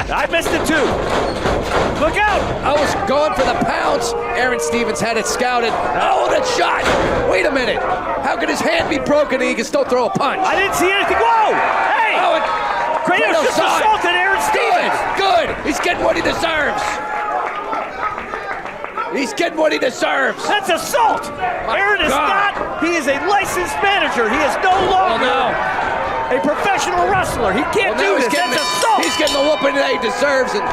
I missed it too. Look out! I was going for the pounce. Aron Stevens had it scouted. Oh, that shot! Wait a minute. How can his hand be broken and he can still throw a punch? I didn't see anything. Whoa! Hey! Oh, Kratos just assaulted Aron Stevens. Good. He's getting what he deserves. He's getting what he deserves. That's assault. Aron is not. He is a licensed manager. He is no longer a professional wrestler. He can't do this. That's assault. He's getting the whooping that he deserves, and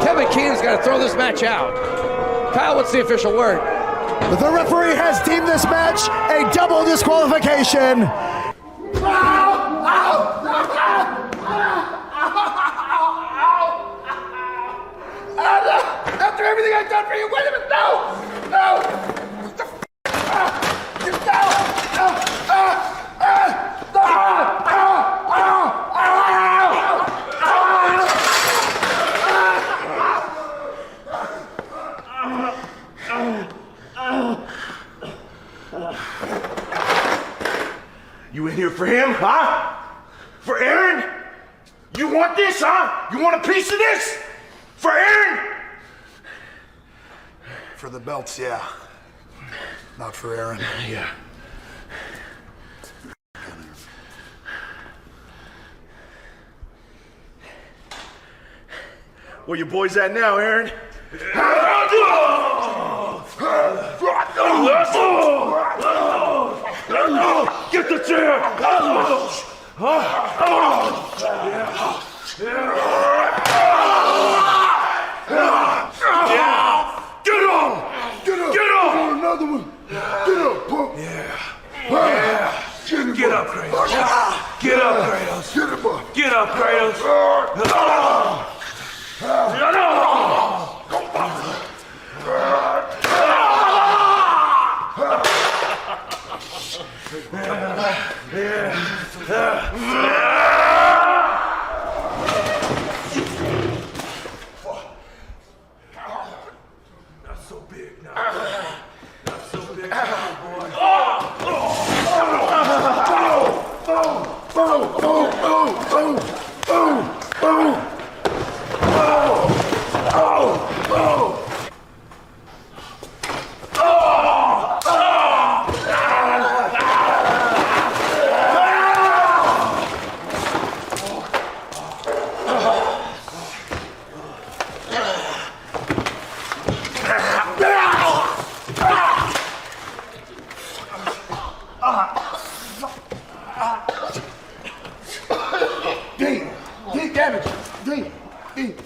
Kevin Keenan's got to throw this match out. Kyle, what's the official word? The referee has deemed this match a double disqualification. After everything I've done for you, wait a minute, no! You in here for him, huh? For Aron? You want this, huh? You want a piece of this? For Aron? For the belts, yeah. Not for Aron. Yeah. Where your boys at now, Aron? Get the chair! Another one. Get up, punk. Get up, Kratos. Get up, Kratos. Get up, Kratos. Not so big now. Not so big now, boy.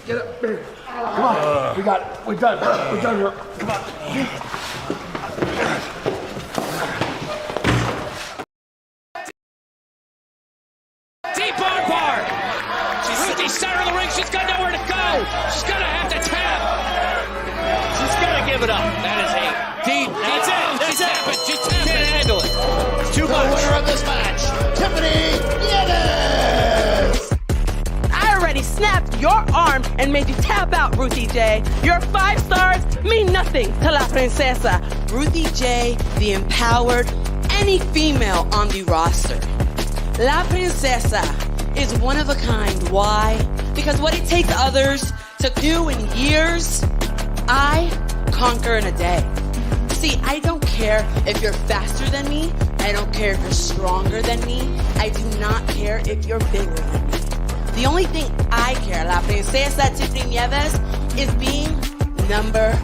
Get up, baby. Come on. We got it. We're done. We're done here. Come on. Deep arm bar. She's in the center of the ring. She's got nowhere to go. She's going to have to tap. She's got to give it up. That is a deep. That's it. She's tapping. She's tapping. Can't handle it. It's too The much. winner of this match, Tiffany. I already snapped your arm and made you tap out, Ruthie J. Your 5 stars mean nothing to La Princesa. Ruthie J, the empowered, any female on the roster. La Princesa is one of a kind. Why? Because what it takes others to do in years, I conquer in a day. See, I don't care if you're faster than me. I don't care if you're stronger than me. I do not care if you're bigger than me. The only thing I care, La Princesa Tiffany Nieves, is being number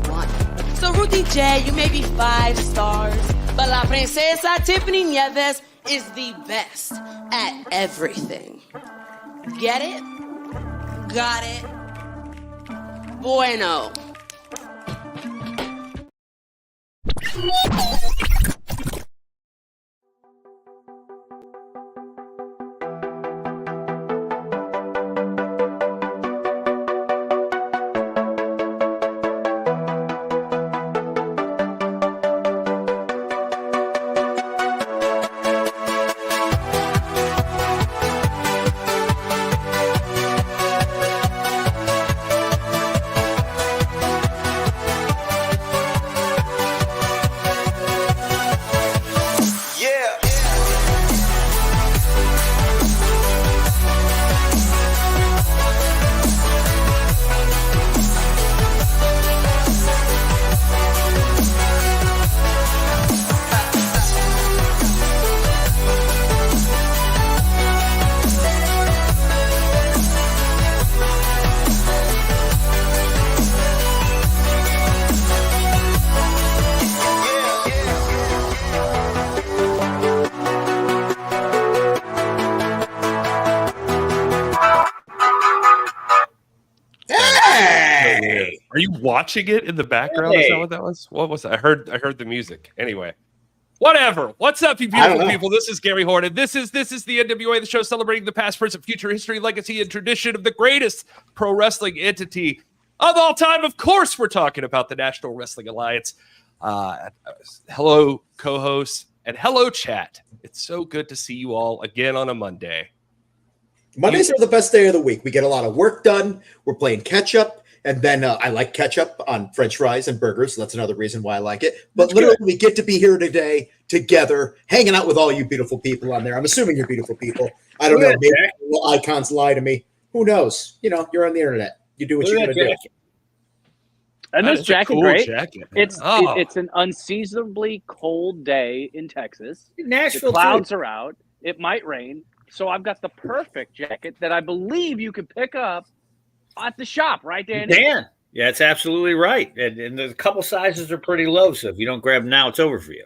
1. So Ruthie J, you may be 5 stars, but La Princesa Tiffany Nieves is the best at everything. Get it? Got it? Bueno. Are you watching it in the background? Is that what that was? What was that? I heard the music. Anyway, whatever. What's up, you beautiful people? This is Gary Horne. This is the NWA, the show celebrating the past, present, future, history, legacy, and tradition of the greatest pro wrestling entity of all time. Of course, we're talking about the National Wrestling Alliance. Hello, co-hosts, and hello, chat. It's so good to see you all again on a Monday. Mondays are the best day of the week. We get a lot of work done. We're playing catch-up. And then I like ketchup on French fries and burgers, so that's another reason why I like it. But literally, we get to be here today together, hanging out with all you beautiful people on there. I'm assuming you're beautiful people. I don't know. Maybe little icons lie to me. Who knows? You know, you're on the internet. You do what you're going to do. And this jacket, cool great. Jacket, it's an unseasonably cold day in Texas. Nashville, the clouds are out. It might rain. So I've got the perfect jacket that I believe you can pick up at the shop, right, Danny? Dan. Yeah, that's absolutely right. And the couple sizes are pretty low, so if you don't grab them now, it's over for you.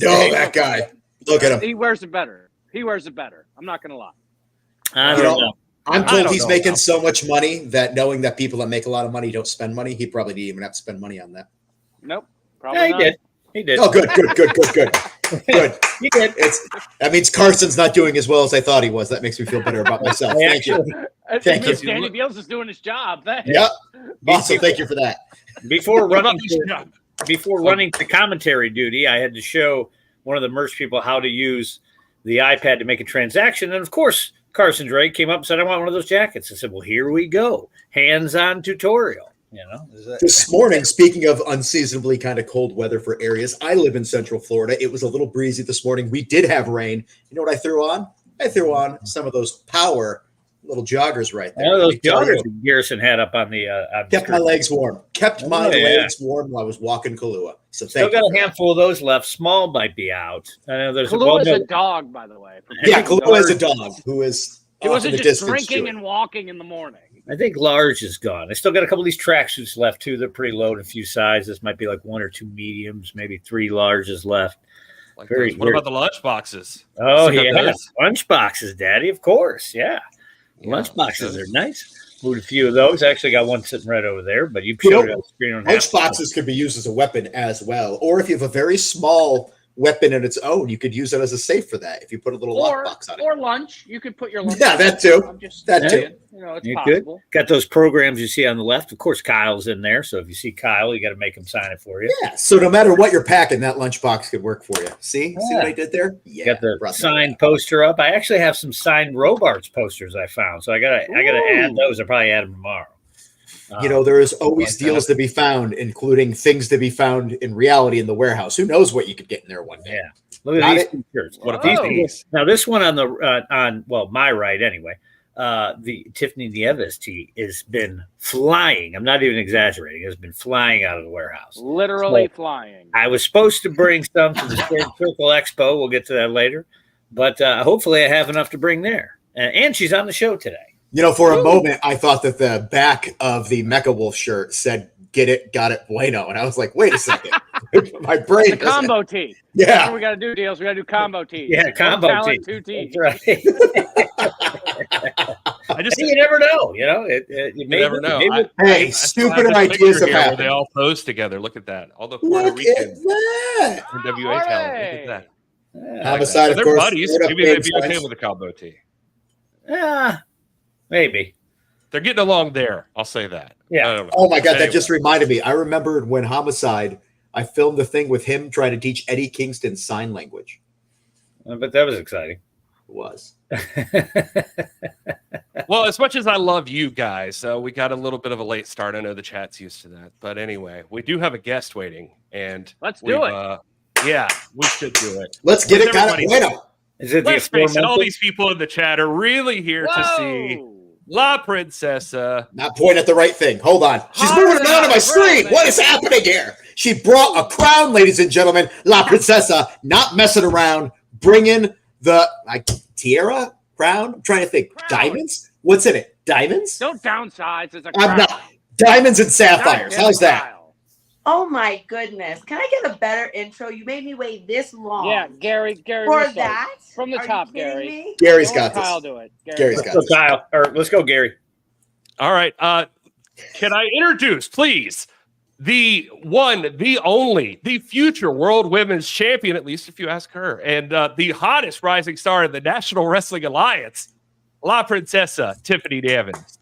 Oh, that guy. Look at him. He wears it better. I'm not going to lie. I don't know. I'm told he's making so much money that knowing that people that make a lot of money don't spend money, he probably didn't even have to spend money on that. Nope. Probably not. He did. Oh, good. Good. He did. That means Carson's not doing as well as I thought he was. That makes me feel better about myself. Thank you. Thank you. Danny Dealz is doing his job. Thanks. Yeah. Awesome. Thank you for that. Before running to commentary duty, I had to show one of the merch people how to use the iPad to make a transaction. And of course, Carson Drake came up and said, I want one of those jackets. I said, well, here we go. Hands-on tutorial. You know, this morning, speaking of unseasonably kind of cold weather for areas, I live in Central Florida. It was a little breezy this morning. We did have rain. You know what I threw on? I threw on some of those power little joggers right there. Those joggers that Garrison had up on the kept my legs warm. Kept my legs warm while I was walking Kahlua. So still got a handful of those left. Small might be out. I know there's Kahlua is a dog, by the way. Yeah, Kahlua is a dog who is. He wasn't just drinking and walking in the morning. I think large is gone. I still got a couple of these tracksuits left too. They're pretty low in a few sizes. Might be like 1 or 2 mediums, maybe 3 larges left. What about the lunch boxes? Oh yeah, lunch boxes, Daddy. Of course, yeah. Lunch boxes are nice. Moved a few of those. I actually got one sitting right over there. But you showed it on the screen. Lunch boxes could be used as a weapon as well, or if you have a very small weapon in its own. You could use it as a safe for that if you put a little lockbox on it. Or lunch. You could put your lunch. Yeah, that too. I'm just That saying, too. You know, it's You possible. good? Got those programs you see on the left. Of course, Kyle's in there. So if you see Kyle, you got to make him sign it for you. Yeah. So no matter what you're packing, that lunchbox could work for you. See what I did there? Yeah. Got the signed poster up. I actually have some signed Robarts posters I found. So I gotta add those. I'll probably add them tomorrow. You know, there is always deals to be found, including things to be found in reality in the warehouse. Who knows what you could get in there one day? Yeah. Look at these t-shirts. What These about things. Now this one on the my right anyway. The Tiffany Nieves tee has been flying. I'm not even exaggerating. It's been flying out of the warehouse. Literally flying. I was supposed to bring some to the Squared Circle Expo. We'll get to that later. But hopefully I have enough to bring there. And she's on the show today. You know, for a moment, I thought that the back of the Mecha Wolf shirt said, "Get it, got it, bueno." And I was like, wait a second. My brain. The combo tee. Yeah. That's what we got to do, Deals. We got to do combo tees. Yeah, combo talent, tee. 2 tees. That's right. You never know. You know, you never know. Hey, stupider ideas have where happened. they all pose together. Look at that. All the Look Puerto at Rican that. NWA talent. Look at that. Homicide, So of they're course. buddies. straight up Maybe they'd be game okay signs. with a combo tee. Maybe. They're getting along there. I'll say that. Yeah. I don't know. Oh my God, Anyway. that just reminded me. I remembered when Homicide, I filmed the thing with him trying to teach Eddie Kingston sign language. But that was exciting. It was. Well, as much as I love you guys, we got a little bit of a late start. I know the chat's used to that. But anyway, we do have a guest waiting. And Let's do it. Yeah, we should do it. Let's get it, got it, Everybody- bueno. Is it Let's the face it, all aforementioned? these people in the chat are really here to see Whoa. La Princesa. Not point at the right thing. Hold on. She's moving around on my screen. What is happening here? She brought a crown, ladies and gentlemen. La Princesa, not messing around, bringing the tiara crown. I'm trying to think. Crown. Diamonds? What's in it? Diamonds? Don't downsize. It's a I'm crown. not. Diamonds and sapphires. Goddamn How's that? style. Oh my goodness. Can I get a better intro? You made me wait this long. Yeah, Gary. For restart. that? From the Are you top, kidding Gary. me? Gary's Don't got let Kyle this. do it. Gary's do it. got Let's go, Kyle. Or let's go, Gary. All right. Can I introduce, please, the one, the only, the future world women's champion, at least if you ask her, and the hottest rising star in the National Wrestling Alliance, La Princesa, Tiffany Dealz.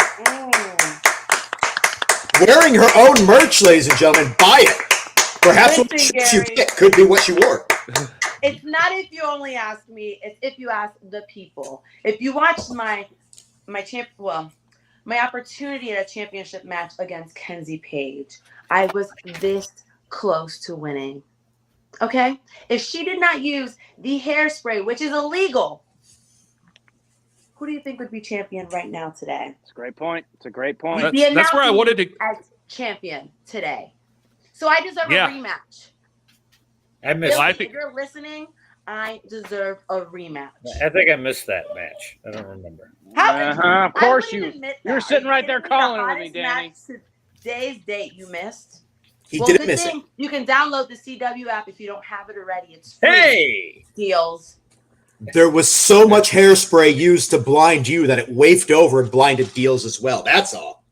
Wearing her own merch, ladies and gentlemen. Buy it. Perhaps what Listen, she Gary. get could be what she wore. It's not if you only ask me, it's if you ask the people. If you watched my opportunity at a championship match against Kenzie Page, I was this close to winning. Okay? If she did not use the hairspray, which is illegal, who do you think would be champion right now today? It's a great point. It's a great point. That's where I wanted to. As champion today. So I deserve a rematch. I missed. Billy, I think- if you're listening, I deserve a rematch. I think I missed that match. I don't remember. Of course you. Admit You're that. sitting right there The calling it with me, hottest Danny. match to Today's date you missed. He Well, didn't good miss it. thing you can download the CW app if you don't have it already. It's free. Hey! Deals. There was so much hairspray used to blind you that it wafted over and blinded Deals as well. That's all.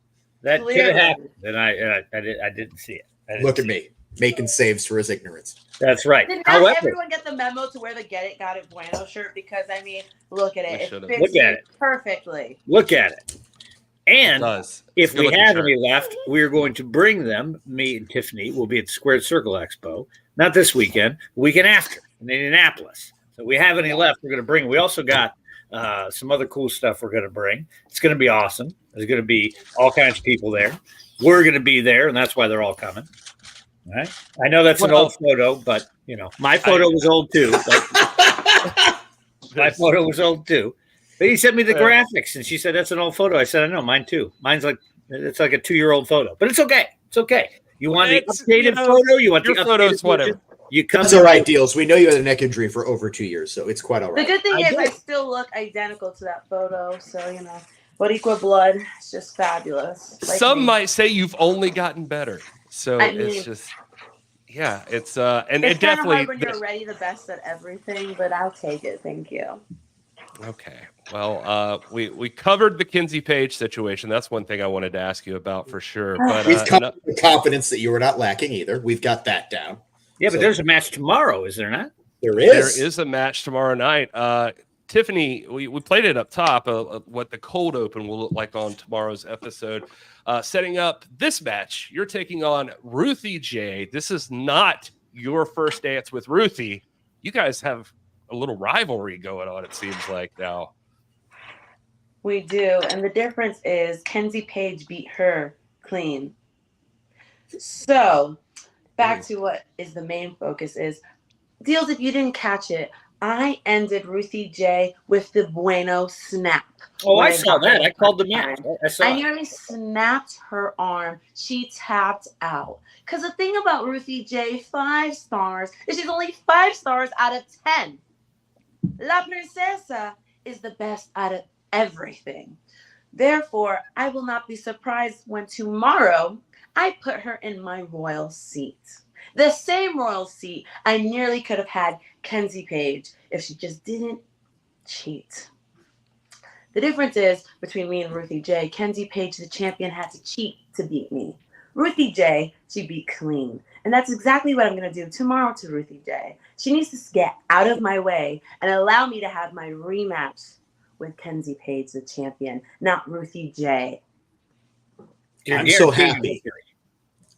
That could Clearly. have happened, and I didn't see it. I didn't Look at see me making saves for his ignorance. it. That's right. Did not However, everyone get the memo to wear the Get It, Got It Bueno shirt? Because, I mean, look at it. We It should've. fits Look at you it. perfectly. look at it. And Does. if we Good-looking have shirt. any left, we're going to bring them. Me and Tiffany will be at the Squared Circle Expo. Not this weekend, the weekend after in Indianapolis. So we have any left, we're going to bring. We also got some other cool stuff we're going to bring. It's going to be awesome. There's going to be all kinds of people there. We're going to be there, and that's why they're all coming. All right. I know that's an old photo, but you know my photo was old too. My photo was old too. But he sent me the graphics, and she said that's an old photo. I said I know, mine too. Mine's like it's like a 2-year-old photo, but it's okay. It's okay. You want the It's, updated you know, photo? You want your the photos, updated whatever. version? You come. That's all right, Deals. We know you had a neck injury for over 2 years, so it's quite all The right. good thing I is do. I still look identical to that photo. So, you know, Boricua blood. It's just fabulous. Like Some me. might say you've only gotten better. So I mean- it's just, yeah, it's and It's it kind of hard definitely. when you're already the best at everything, but I'll take it. Thank you. Okay. Well, we covered the Kinsey Page situation. That's one thing I wanted to ask you about for sure. But We've come with the confidence that you were not lacking either. We've got that down. Yeah, but So- there's a match tomorrow, is there not? There is. There is a match tomorrow night. Tiffany, we played it up top, what the cold open will look like on tomorrow's episode. Setting up this match, you're taking on Ruthie J. This is not your first dance with Ruthie. You guys have a little rivalry going on, it seems like now. We do. And the difference is Kenzie Page beat her clean. So back to what is the main focus is. Dealz, if you didn't catch it, I ended Ruthie J with the Bueno snap. Oh, I saw that. I called the match. I nearly snapped her arm. She tapped out. Because the thing about Ruthie J, 5 stars, is she's only 5 stars out of 10. La Princesa is the best out of everything. Therefore, I will not be surprised when tomorrow I put her in my royal seat. The same royal seat I nearly could have had Kenzie Page if she just didn't cheat. The difference is between me and Ruthie J, Kenzie Page, the champion, had to cheat to beat me. Ruthie J, she beat clean. And that's exactly what I'm going to do tomorrow to Ruthie J. She needs to get out of my way and allow me to have my rematch with Kenzie Page, the champion, not Ruthie J. I'm so happy.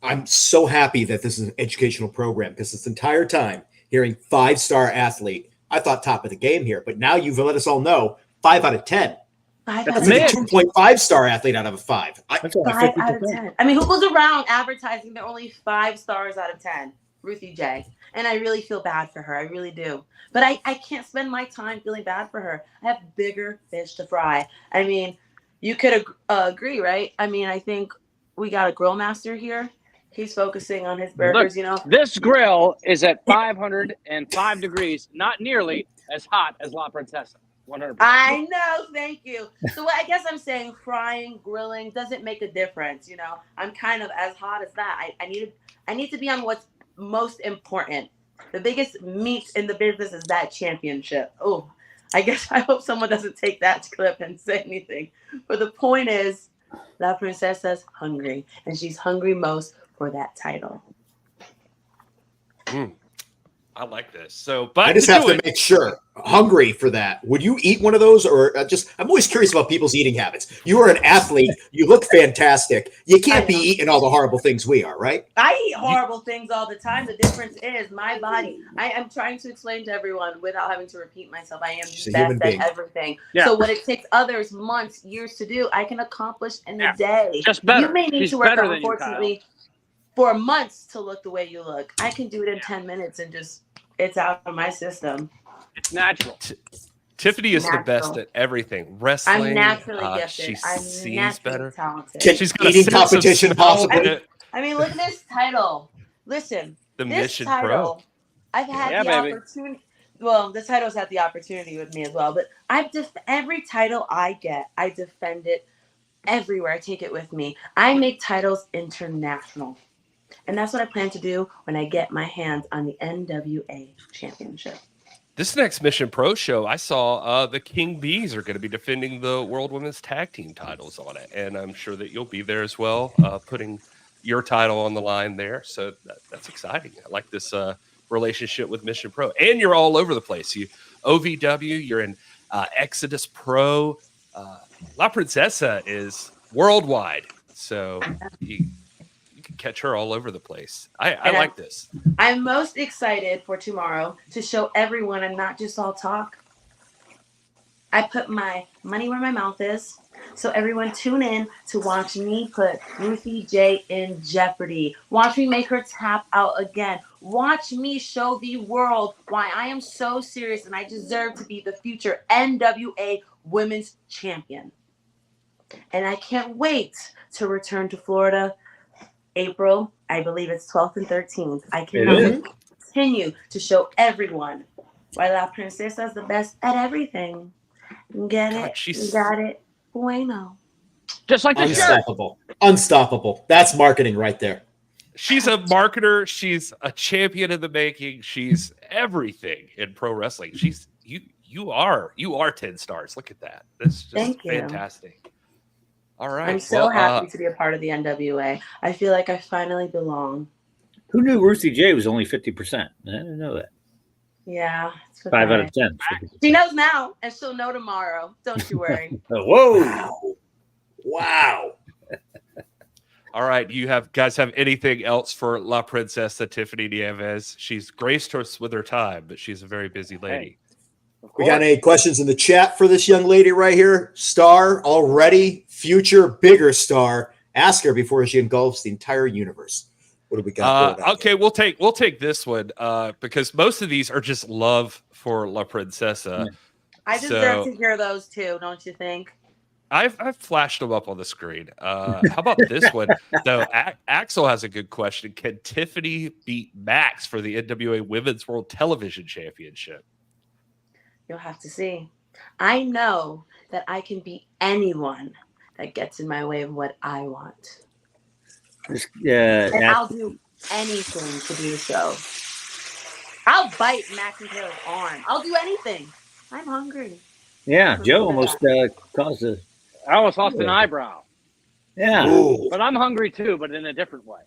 I'm so happy that this is an educational program because this entire time hearing 5-star athlete, I thought top of the game here, but now you've let us all know 5 out of 10. That's like a 2.5-star athlete out of a 5. 5 out of 10. I mean, who goes around advertising they're only 5 stars out of 10? Ruthie J. And I really feel bad for her. I really do. But I can't spend my time feeling bad for her. I have bigger fish to fry. I mean, you could agree, right? I mean, I think we got a grill master here. He's focusing on his burgers, Look, This grill is at 505 degrees, not nearly as hot as La Princesa. 100%. I know, thank you. So I guess I'm saying frying, grilling doesn't make a difference. I'm kind of as hot as that. I need to be on what's most important. The biggest meat in the business is that championship. Oh, I guess I hope someone doesn't take that clip and say anything. But the point is, La Princesa's hungry, and she's hungry most for that title. I like this. So, but I just have to make sure. Hungry for that. Would you eat one of those, or I'm always curious about people's eating habits. You are an athlete. You look fantastic. You can't be eating all the horrible things we are, right? I eat horrible things all the time. The difference is my body. I am trying to explain to everyone without having to repeat myself. I am the best at everything. Yeah. So what it takes others months, years to do, I can accomplish in a day. Just better. You may need to work out, unfortunately, for months to look the way you look. I can do it in 10 minutes and just it's out of my system. It's natural. Tiffany is the best at everything. Wrestling. I'm naturally gifted. She I'm sees better. Talented. She's got eating competition possibly. I mean, look at this title. Listen, the this Mission title, Pro. I've had the opportunity. Well, the title's had the opportunity with me as well. But every title I get, I defend it everywhere. I take it with me. I make titles international. And that's what I plan to do when I get my hands on the NWA Championship. This next Mission Pro show, I saw the King Bees are going to be defending the World Women's Tag Team titles on it. And I'm sure that you'll be there as well, putting your title on the line there. So that's exciting. I like this relationship with Mission Pro. And you're all over the place. You OVW, you're in Exodus Pro. La Princesa is worldwide. So you catch her all over the place. I like this. I'm most excited for tomorrow to show everyone I'm not just all talk. I put my money where my mouth is. So everyone tune in to watch me put Ruthie J in jeopardy. Watch me make her tap out again. Watch me show the world why I am so serious and I deserve to be the future NWA Women's Champion. And I can't wait to return to Florida April, I believe it's 12th and 13th. I cannot continue to show everyone why La Princesa is the best at everything. Get it? You got it? Bueno. Just like the Unstoppable. Unstoppable. That's marketing right there. She's a marketer. She's a champion in the making. She's everything in pro wrestling. She's you are 10 stars. Look at that. That's just fantastic. All right. I'm so happy to be a part of the NWA. I feel like I finally belong. Who knew Ruthie J was only 50%? I didn't know that. Yeah. It's 5 out of 10. She knows now, and she'll know tomorrow. Don't you worry. Whoa. Wow. All right, you guys have anything else for La Princesa Tiffany Nieves? She's graced us with her time, but she's a very busy lady. We got any questions in the chat for this young lady right here? Star already, future bigger star. Ask her before she engulfs the entire universe. What do we got? Okay, we'll take this one because most of these are just love for La Princesa. Yeah. I deserve to hear those too, don't you think? I've flashed them up on the screen. How about this one? So Axel has a good question. Can Tiffany beat Max for the NWA Women's World Television Championship? You'll have to see. I know that I can beat anyone that gets in my way of what I want. And I'll do anything to do so. I'll bite Max and Taylor's arm. I'll do anything. I'm hungry. Yeah, Joe almost caused a... I almost lost an eyebrow. Yeah. Ooh. But I'm hungry too, but in a different way.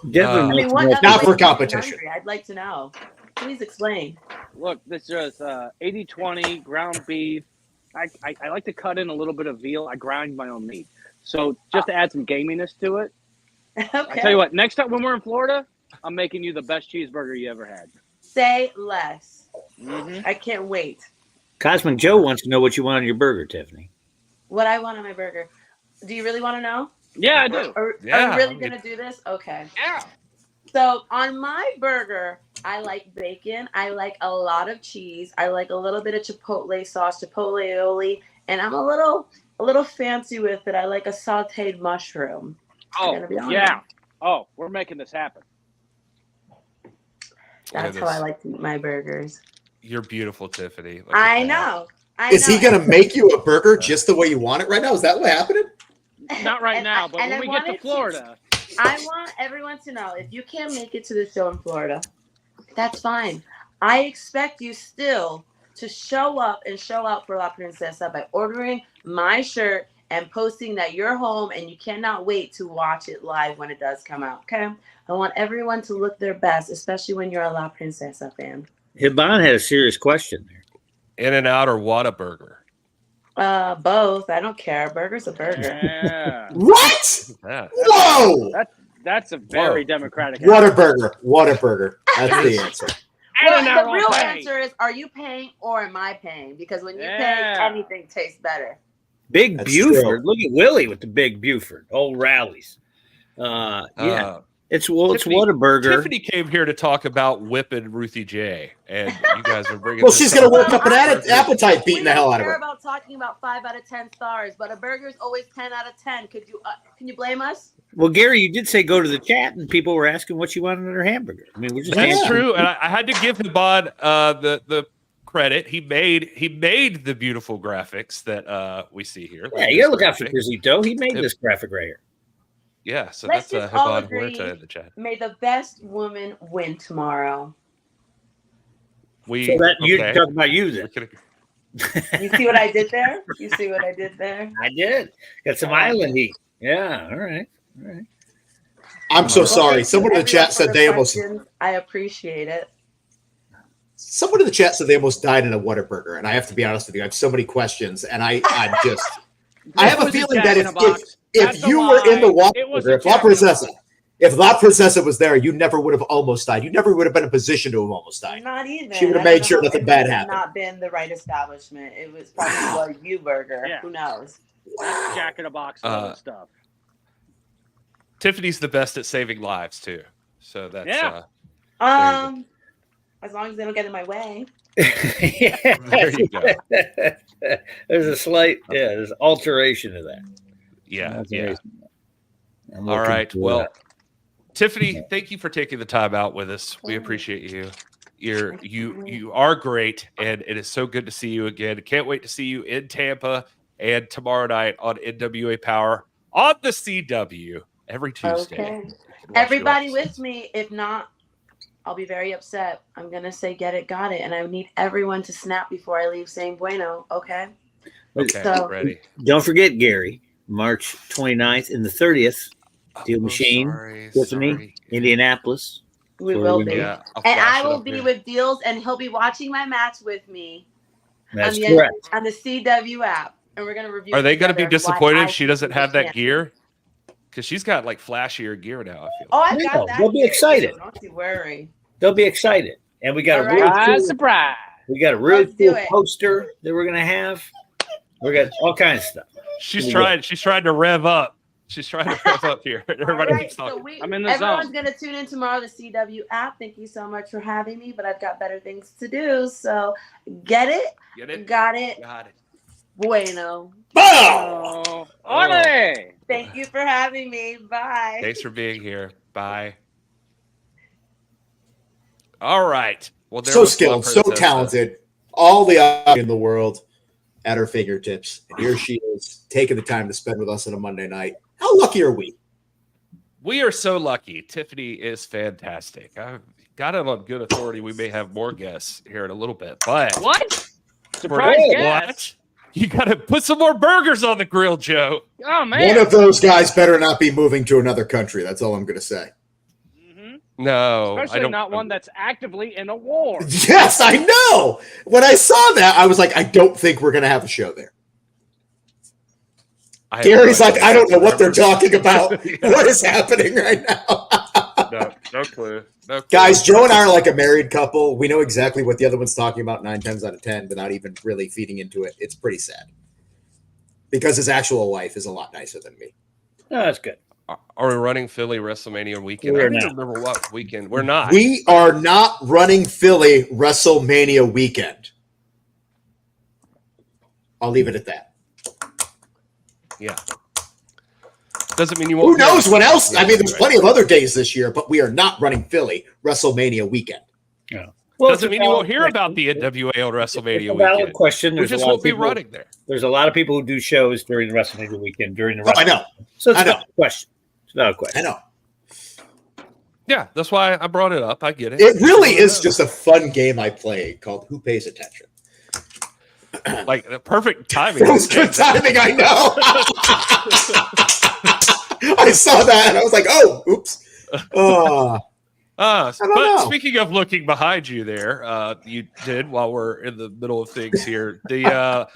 Not for competition. I'd like to know. Please explain. Look, this is 80-20 ground beef. I like to cut in a little bit of veal. I grind my own meat. So just to add some gaminess to it. Okay. I tell you what, next time when we're in Florida, I'm making you the best cheeseburger you ever had. Say less. Mm-hmm. I can't wait. Cosmic Joe wants to know what you want on your burger, Tiffany. What I want on my burger. Do you really want to know? Yeah, I do. Are you really going to do this? Okay. Yeah. So on my burger, I like bacon. I like a lot of cheese. I like a little bit of chipotle sauce, chipotle aioli, and I'm a little fancy with it. I like a sautéed mushroom. Oh, yeah. Oh, we're making this happen. That's how I like to eat my burgers. You're beautiful, Tiffany. I know. Is he going to make you a burger just the way you want it right now? Is that what happening? Not right now, but when we get to Florida. I want everyone to know, if you can't make it to the show in Florida, that's fine. I expect you still to show up and show out for La Princesa by ordering my shirt and posting that you're home and you cannot wait to watch it live when it does come out, okay? I want everyone to look their best, especially when you're a La Princesa fan. Hibban had a serious question there. In-N-Out or Whataburger? Both. I don't care. Burger's a burger. Yeah. What? Yeah. Whoa! That's a very democratic Whataburger. Whataburger. That's the answer. Well, the real answer is, are you paying or am I paying? Because when you pay, anything tastes better. Big Buford. Look at Willie with the big Buford. Old rallies. Yeah. It's Whataburger. Tiffany came here to talk about whipping Ruthie J, and you guys are bringing. Well, she's gonna work up an appetite, beating the hell out of her. We don't care about talking about 5 out of 10 stars, but a burger's always 10 out of 10. Can you blame us? Well, Gary, you did say go to the chat, and people were asking what you wanted on their hamburger. I mean, we're just that's true, and I had to give Hibban the credit. He made the beautiful graphics that we see here. Yeah, you gotta look out for Pizito. He made this graphic right here. Yeah, so Let's that's just all Hibban agree, Huerta in the chat. May the best woman win tomorrow. So you talking about you then? You see what I did there? You see what I did there? I did. Got some island heat. Yeah. All right. I'm so sorry. Someone in the chat said they almost. I appreciate it. Someone in the chat said they almost died in a Whataburger, and I have to be honest with you. I have so many questions, and I have a feeling that if you were in the Whataburger, if La Princesa was there, you never would have almost died. You never would have been in a position to have almost died. Not even. She would have made sure nothing bad happened. Not been the right establishment. It was probably a U burger. Yeah. Who knows? Jack in a box and all that stuff. Tiffany's the best at saving lives too. So that's as long as they don't get in my way. There you go. There's a slight there's alteration of that. Yeah. All right. Well, Tiffany, thank you for taking the time out with us. We appreciate you. You are great, and it is so good to see you again. Can't wait to see you in Tampa and tomorrow night on NWA Power on the CW every Tuesday. Okay. Everybody with me. If not, I'll be very upset. I'm going to say get it, got it. And I need everyone to snap before I leave saying bueno, okay? Okay, so, ready. Don't forget, Gary, March 29th and the 30th, Steel Machine, Tiffany, Indianapolis. We will be. Yeah, and I will be with Dealz, and he'll be watching my match with me. That's correct. On the CW app. And we're going to review. Are they going to be disappointed if she doesn't have that champion. gear? Because she's got like flashier gear now, I feel. Oh, I got that. They'll be excited. Don't you worry. They'll be excited. And we got surprise. We got a really Let's do cool it. poster that we're gonna have. We got all kinds of stuff. She's trying to rev up. She's trying to rev up here. Everybody All right, keeps talking. so I'm in the everyone's zone. going to tune in tomorrow, the CW app. Thank you so much for having me, but I've got better things to do. So get it? Get it? Got it? Got it. Bueno. Oh, ole. Thank you for having me. Bye. Thanks for being here. Bye. All right. Well, there So was skilled, Flo so Princesa. talented, all the art in the world at her fingertips. And here she is, taking the time to spend with us on a Monday night. How lucky are we? We are so lucky. Tiffany is fantastic. I've got it on good authority. We may have more guests here in a little bit, but What? Surprise guest. what? You got to put some more burgers on the grill, Joe. Oh, man. One of those guys better not be moving to another country. That's all I'm going to say. No, Especially I don't. not one that's actively in a war. Yes, I know. When I saw that, I was like, I don't think we're going to have a show there. Gary's like, I don't know what they're talking about. What is happening right now? No clue. No clue. Guys, Joe and I are like a married couple. We know exactly what the other one's talking about 9 times out of 10 without even really feeding into it. It's pretty sad. Because his actual wife is a lot nicer than me. No, that's good. Are we running Philly WrestleMania weekend? We're I don't not. remember what weekend. We're not. We are not running Philly WrestleMania weekend. I'll leave it at that. Yeah. Doesn't mean you won't. Who knows what else? I mean, there's plenty of other days this year, but we are not running Philly WrestleMania weekend. Yeah. Well, doesn't mean you won't hear about the NWA on WrestleMania It's a valid weekend. question. We There's just a lot won't of be people- running there. There's a lot of people who do shows during the WrestleMania weekend during the. Oh, I know. So it's I a know. valid question. It's a valid question. I know. Yeah, that's why I brought it up. I get it. It really is just a fun game I play called Who Pays Attention? Like the perfect timing. It was good timing, I know. I saw that and I was like, oh, oops. But know. speaking of looking behind you there, you did while we're in the middle of things here. The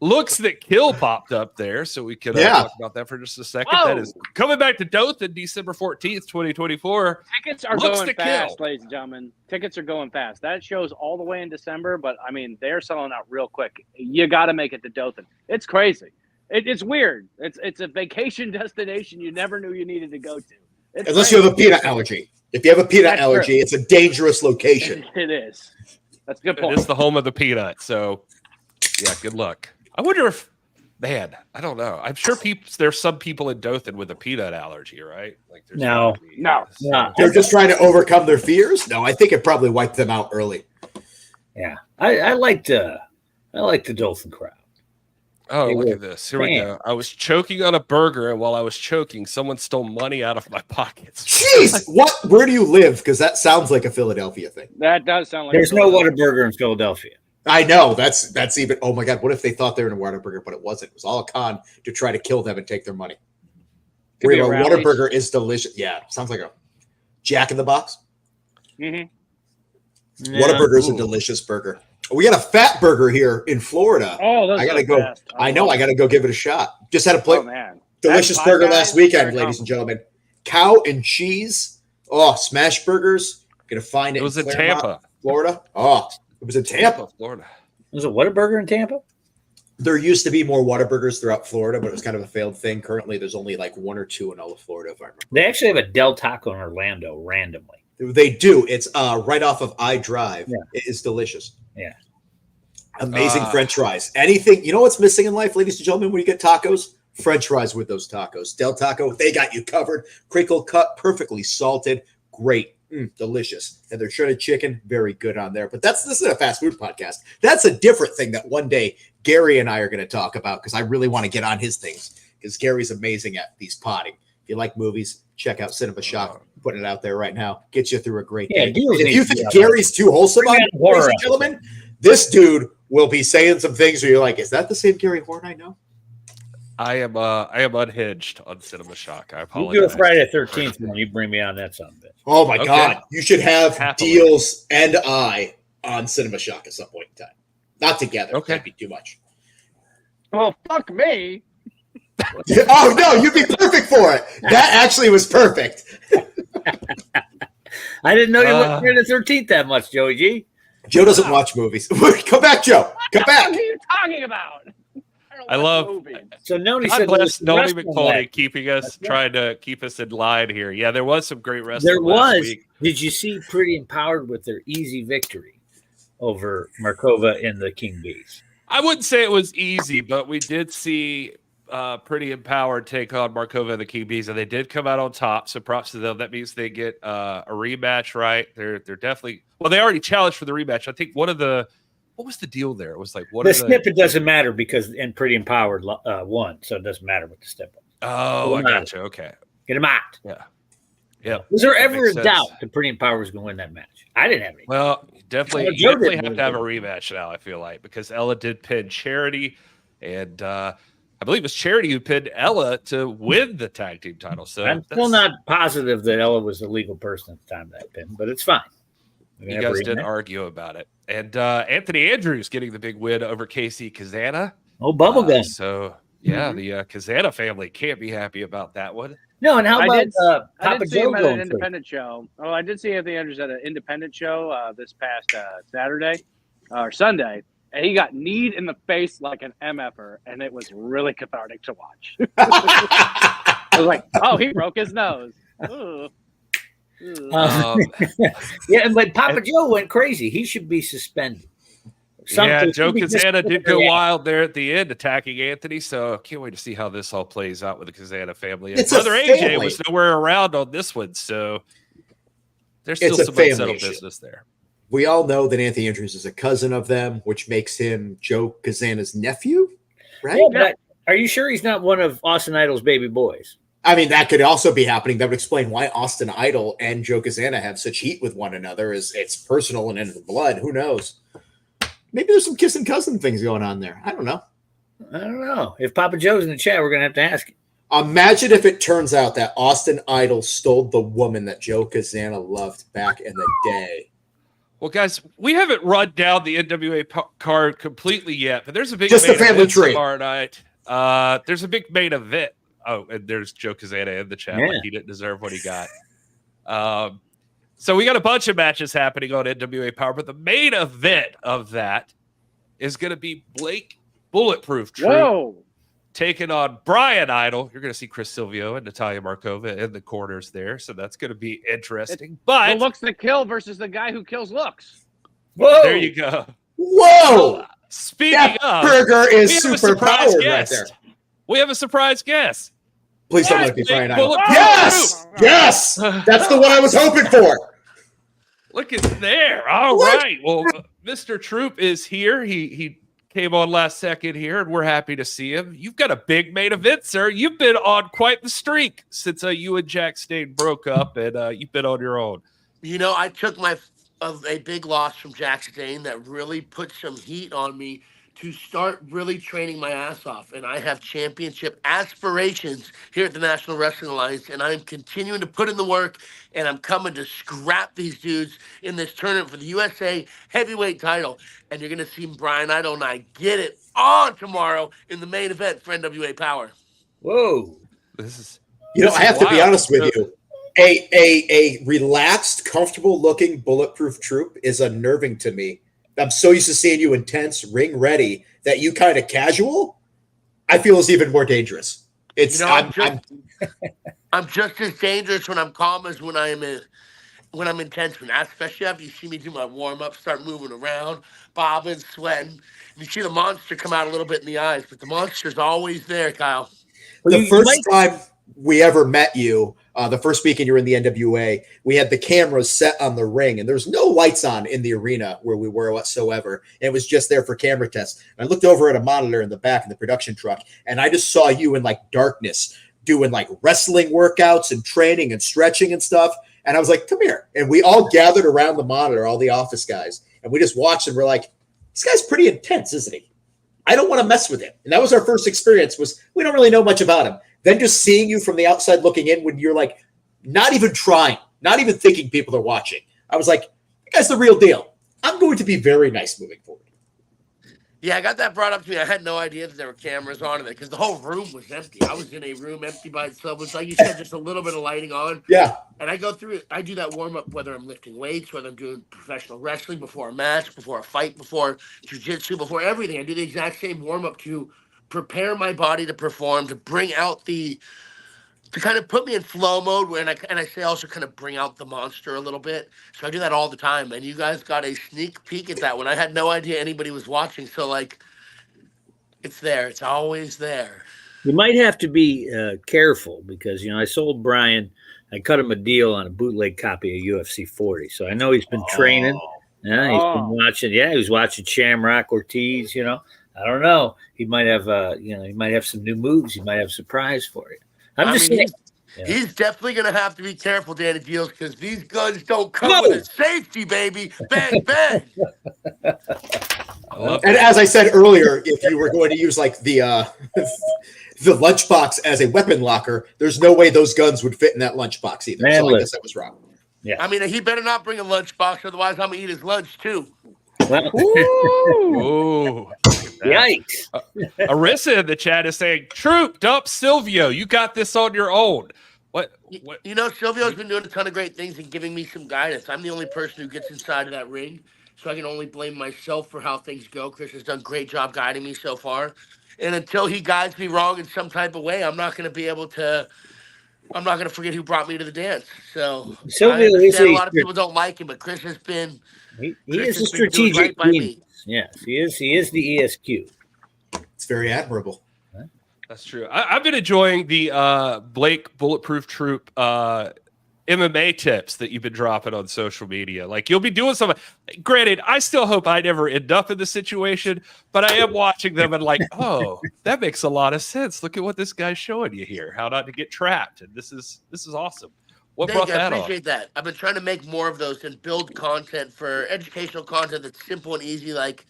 looks that kill popped up there, so we could talk about that for just a second. Whoa. That is coming back to Dothan, December 14th, 2024. Tickets are Looks going to fast, kill. ladies and gentlemen. Tickets are going fast. That show's all the way in December, but I mean, they're selling out real quick. You got to make it to Dothan. It's crazy. It's weird. It's a vacation destination you never knew you needed to go to. It's Unless you have a crazy. peanut allergy. If you have a peanut That's allergy, true. it's a dangerous location. It is. That's a good It point. is the home of the peanut, so yeah, good luck. I wonder if, man, I don't know. I'm sure there's some people in Dothan with a peanut allergy, right? Like there's No. gotta be- No. No. They're just trying to overcome their fears? No, I think it probably wiped them out early. Yeah, I like the Dothan crowd. Oh, They look were at this. Here we fans. go. I was choking on a burger, and while I was choking, someone stole money out of my pockets. Jeez, what? Where do you live? Because that sounds like a Philadelphia thing. That does sound like There's no Whataburger in Philadelphia. I know. That's even. Oh my God! What if they thought they were in a Whataburger, but it wasn't? It was all a con to try to kill them and take their money. Could be a Where Rally's. Whataburger is delicious. Yeah, sounds like a Jack in the Box. Mm-hmm. Whataburger is a delicious burger. We got a fat burger here in Florida. Oh, those I gotta are go. fast. I know. I gotta go give it a shot. Just had a plate. Oh man, Delicious That burger Five last Guys, weekend, they're ladies and gentlemen. Cow and cheese. Oh, smash burgers. Gonna find it. It was in Claremont, Tampa. Florida. Oh, it was in Tampa. Florida. Was it Whataburger in Tampa? There used to be more Whataburgers throughout Florida, but it was kind of a failed thing. Currently, there's only like 1 or 2 in all of Florida, if I remember. They actually have a Del Taco in Orlando randomly. They do. It's right off of I Drive. Yeah. It is delicious. Yeah. Amazing French fries. Anything, you know what's missing in life, ladies and gentlemen, when you get tacos? French fries with those tacos. Del Taco, they got you covered. Crinkle cut, perfectly salted. Great. Delicious. And their shredded chicken, very good on there. But this isn't a fast food podcast. That's a different thing that one day Gary and I are going to talk about because I really want to get on his things because Gary's amazing at these potting. If you like movies, check out Cinema Shock. Putting it out there right now. Gets you through a great day. If you think Gary's too wholesome on it, ladies and gentlemen, this dude will be saying some things where you're like, is that the same Gary Horne I know? I am unhinged on Cinema Shock. I You apologize. do a Friday the 13th when you bring me on that son of a bitch. Oh my Okay. God. You should have Happily. Dealz and I on Cinema Shock at some point in time. Not together. Okay. That'd be too much. Well, fuck me. Oh no, you'd be perfect for it. That actually was perfect. I didn't know you went Friday the 13th that much, Joey G. Joe doesn't watch movies. Come back, Joe. Come back. What are you talking about? I love. Movies. So Noni God said bless Noni wrestling McCully match. keeping us, That's right. trying to keep us in line here. Yeah, there was some great wrestling. There last was. week. Did you see Pretty Empowered with their easy victory over Markova and the King Bees? I wouldn't say it was easy, but we did see Pretty Empowered take on Markova and the King Bees, and they did come out on top. So props to them. That means they get a rematch, right? They're definitely they already challenged for the rematch. I think what was the deal there? It was like The snippet doesn't matter because and Pretty Empowered won, so it doesn't matter what the snippet. Oh, I gotcha. Okay. Get him out. Yeah. Was there That ever a makes sense. doubt that Pretty Empowered was going to win that match? I didn't have any. Well, you definitely Joe have didn't to have a rematch now, I feel like, because Ella did pin Charity, and I believe it's Charity who pinned Ella to win the tag team title. So I'm still not positive that Ella was a legal person at the time of that pin, but it's fine. You guys didn't argue about it. And Anthony Andrews getting the big win over Casey Kazana. Oh, bubblegum. So, yeah, the Kazana family can't be happy about that one. No, and how I about I Papa did see Joe him at going an for it? independent show. Oh, I did see Anthony Andrews at an independent show this past Saturday or Sunday, and he got kneed in the face like an MFer, and it was really cathartic to watch. I was like, oh, he broke his nose. Ooh. Yeah, but Papa Joe went crazy. He should be suspended. Yeah, Something- Joe Kazana did go Yeah. wild there at the end, attacking Anthony. So can't wait to see how this all plays out with the Kazana family. And It's a Brother AJ family. was nowhere around on this one, so there's still It's a some family unsettled issue. business there. We all know that Anthony Andrews is a cousin of them, which makes him Joe Kazana's nephew, right? Yeah, but are you sure he's not one of Austin Idol's baby boys? I mean, that could also be happening. That would explain why Austin Idol and Joe Kazana have such heat with one another. Is it's personal and in the blood. Who knows? Maybe there's some kissing cousin things going on there. I don't know. I don't know. If Papa Joe's in the chat, we're going to have to ask him. Imagine if it turns out that Austin Idol stole the woman that Joe Kazana loved back in the day. Well, guys, we haven't run down the NWA card completely yet, but there's a big Just the main family event tree. tomorrow night. There's a big main event. Oh, and there's Joe Kazana in the chat. Yeah. Like he didn't deserve what he got. So we got a bunch of matches happening on NWA Power, but the main event of that is going to be Blake Bulletproof Troop Whoa. taking on Brian Idol. You're going to see Chris Silvio and Natalia Markova in the corners there, so that's going to be interesting. The But looks that kill versus the guy who kills looks. Whoa! there you go. Whoa! Speaking That of, burger we is have a super surprise powered right guest. there. We have a surprise guest. Please don't Yes, let me Blake Brian Idol. Bulletproof Yes! Yes! That's the one I was hoping for. Look at there. All What? right. Well, Mr. Troop is here. He came on last second here, and we're happy to see him. You've got a big main event, sir. You've been on quite the streak since you and Jack Stain broke up, and you've been on your own. You know, I took a big loss from Jack Stain that really put some heat on me to start really training my ass off. And I have championship aspirations here at the National Wrestling Alliance, and I'm continuing to put in the work, and I'm coming to scrap these dudes in this tournament for the USA heavyweight title. And you're going to see Brian Idol and I get it on tomorrow in the main event for NWA Power. Whoa. This is You know, this I is have to be wild. honest with you. A relaxed, comfortable looking bulletproof troop is unnerving to me. I'm so used to seeing you intense, ring ready, that you kind of casual, I feel is even more dangerous. It's You know, I'm just as dangerous when I'm calm as when I'm intense. Especially after you see me do my warm up, start moving around, bobbing, sweating. You see the monster come out a little bit in the eyes, but the monster's always there, Kyle. the first time we ever met you, the first weekend you were in the NWA, we had the cameras set on the ring, and there was no lights on in the arena where we were whatsoever. It was just there for camera tests. And I looked over at a monitor in the back in the production truck, and I just saw you in like darkness doing like wrestling workouts and training and stretching and stuff. And I was like, come here. And we all gathered around the monitor, all the office guys, and we just watched and we're like, this guy's pretty intense, isn't he? I don't want to mess with him. And that was our first experience, was we don't really know much about him. Then just seeing you from the outside looking in when you're like, not even trying, not even thinking people are watching. I was like, that guy's the real deal. I'm going to be very nice moving forward. Yeah, I got that brought up to me. I had no idea that there were cameras on it because the whole room was empty. I was in a room empty by itself. It's like you said, just a little bit of lighting on. Yeah. And I go through it. I do that warm up, whether I'm lifting weights, whether I'm doing professional wrestling before a match, before a fight, before jiu-jitsu, before everything. I do the exact same warm up to prepare my body to perform, to bring out to kind of put me in flow mode, and I say also kind of bring out the monster a little bit. So I do that all the time, and you guys got a sneak peek at that one. I had no idea anybody was watching, so like, it's there. It's always there. You might have to be careful because, I sold Brian, I cut him a deal on a bootleg copy of UFC 40. So I know he's been training. Yeah, he's been watching. Yeah, he was watching Shamrock Ortiz, I don't know. He might have, he might have some new moves. He might have a surprise for you. I'm just saying. He's definitely going to have to be careful, Danny Dealz, because these guns don't come with a safety, baby. Bang, bang. And as I said earlier, if you were going to use like the lunchbox as a weapon locker, there's no way those guns would fit in that lunchbox either. Man, so I guess that was wrong. Yeah. I mean, he better not bring a lunchbox, otherwise I'm going to eat his lunch too. Ooh. Yikes. Arissa in the chat is saying, Troop, dump Silvio. You got this on your own. What? Silvio's been doing a ton of great things and giving me some guidance. I'm the only person who gets inside of that ring, so I can only blame myself for how things go. Chris has done a great job guiding me so far. And until he guides me wrong in some type of way, I'm not going to forget who brought me to the dance. So Silvio, a lot of people don't like him, but Chris has been he is a strategic genius. Yes, he is. He is the ESQ. It's very admirable. That's true. I've been enjoying the Blake Bulletproof Troop MMA tips that you've been dropping on social media. Like, you'll be doing something. Granted, I still hope I never end up in this situation, but I am watching them and like, oh, that makes a lot of sense. Look at what this guy's showing you here. How not to get trapped. And this is awesome. What brought that on? I appreciate that. I've been trying to make more of those and build content for educational content that's simple and easy, like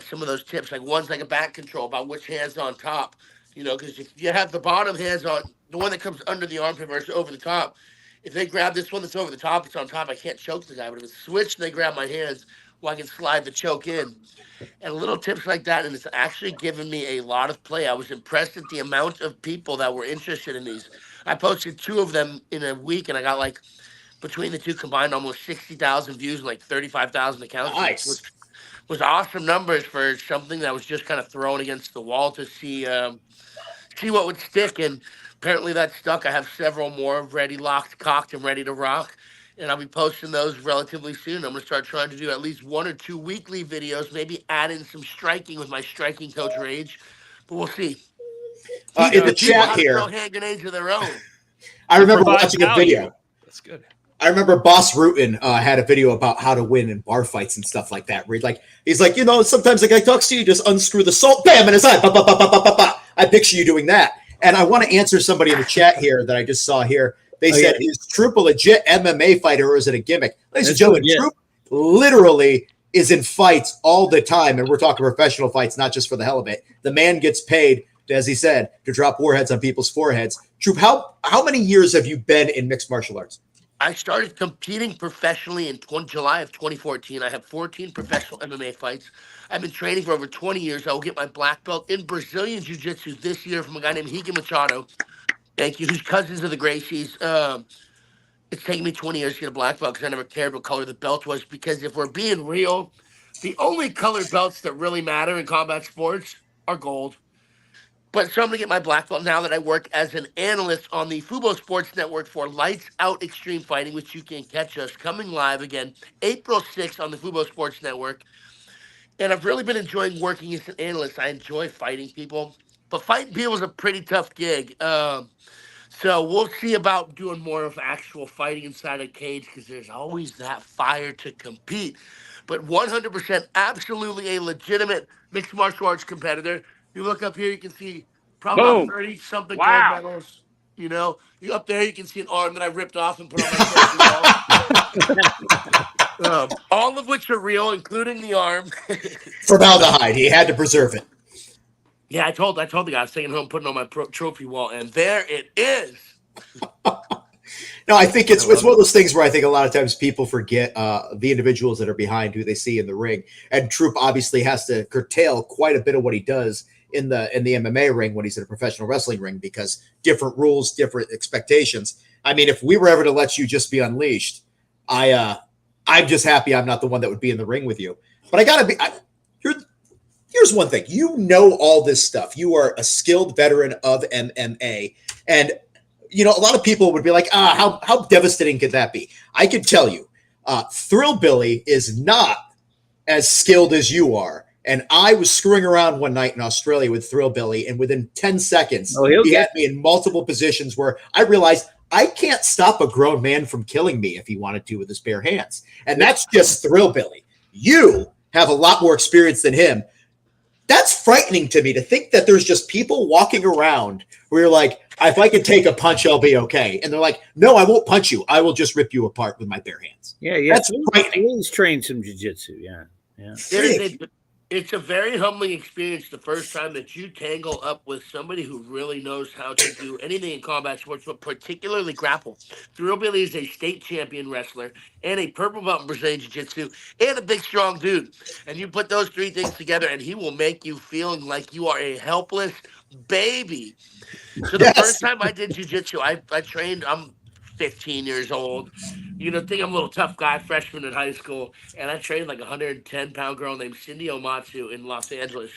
some of those tips. Like one's like a back control about which hand's on top. Because if you have the bottom hands on, the one that comes under the armpit versus over the top, if they grab this one that's over the top, it's on top, I can't choke the guy. But if it's switched and they grab my hands, well, I can slide the choke in. And little tips like that, and it's actually given me a lot of play. I was impressed at the amount of people that were interested in these. I posted 2 of them in a week, and I got like, between the 2 combined, almost 60,000 views and like 35,000 accounts. Nice. Which was awesome numbers for something that was just kind of thrown against the wall to see what would stick. And apparently that stuck. I have several more ready, locked, cocked, and ready to rock. And I'll be posting those relatively soon. I'm going to start trying to do at least 1 or 2 weekly videos, maybe add in some striking with my striking coach Rage. But we'll see. In the chat here, throw hand grenades of their own. I remember watching a video. That's good. I remember Boss Rutin had a video about how to win in bar fights and stuff like that. Where he's like, sometimes a guy talks to you, just unscrew the salt, bam, in his eye. Ba, ba, ba, ba, ba, ba, ba. I picture you doing that. And I want to answer somebody in the chat here that I just saw here. They said, is Troop a legit MMA fighter or is it a gimmick? Ladies and gentlemen, Troop literally is in fights all the time. And we're talking professional fights, not just for the hell of it. The man gets paid, as he said, to drop warheads on people's foreheads. Troop, how many years have you been in mixed martial arts? I started competing professionally in July of 2014. I have 14 professional MMA fights. I've been training for over 20 years. I will get my black belt in Brazilian Jiu-Jitsu this year from a guy named Higa Machado. Thank you. Who's cousins of the Gracies. It's taken me 20 years to get a black belt because I never cared what color the belt was, because if we're being real, the only colored belts that really matter in combat sports are gold. But so I'm going to get my black belt now that I work as an analyst on the Fubo Sports Network for Lights Out Extreme Fighting, which you can catch us coming live again April 6th on the Fubo Sports Network. And I've really been enjoying working as an analyst. I enjoy fighting people, but fighting people is a pretty tough gig. So we'll see about doing more of actual fighting inside a cage, because there's always that fire to compete. But 100% absolutely a legitimate mixed martial arts competitor. You look up here, you can see probably 30-something gold medals. You up there, you can see an arm that I ripped off and put on my wall. All of which are real, including the arm. Formaldehyde. He had to preserve it. Yeah, I told the guy I was taking home, putting it on my trophy wall, and there it is. No, I think it's one of those things where I think a lot of times people forget the individuals that are behind who they see in the ring. And Troop obviously has to curtail quite a bit of what he does in the MMA ring when he's in a professional wrestling ring, because different rules, different expectations. I mean, if we were ever to let you just be unleashed, I'm just happy I'm not the one that would be in the ring with you. But I gotta be. Here's one thing. You know all this stuff. You are a skilled veteran of MMA. And, you know, a lot of people would be like, how devastating could that be? I could tell you, Thrill Billy is not as skilled as you are. And I was screwing around one night in Australia with Thrill Billy, and within 10 seconds, he had me in multiple positions where I realized I can't stop a grown man from killing me if he wanted to with his bare hands. And that's just Thrill Billy. You have a lot more experience than him. That's frightening to me, to think that there's just people walking around where you're like, if I could take a punch, I'll be okay. And they're like, no, I won't punch you. I will just rip you apart with my bare hands. Yeah. That's frightening. He's trained some jiu-jitsu. Yeah. It's a very humbling experience the first time that you tangle up with somebody who really knows how to do anything in combat sports, but particularly grapple. Thrill Billy is a state champion wrestler and a purple belt in Brazilian Jiu-Jitsu and a big, strong dude. And you put those three things together, and he will make you feeling like you are a helpless baby. So the first time I did Jiu-Jitsu, I trained, I'm 15 years old. You know, think I'm a little tough guy, freshman in high school, and I trained like a 110-pound girl named Cindy Omatsu in Los Angeles.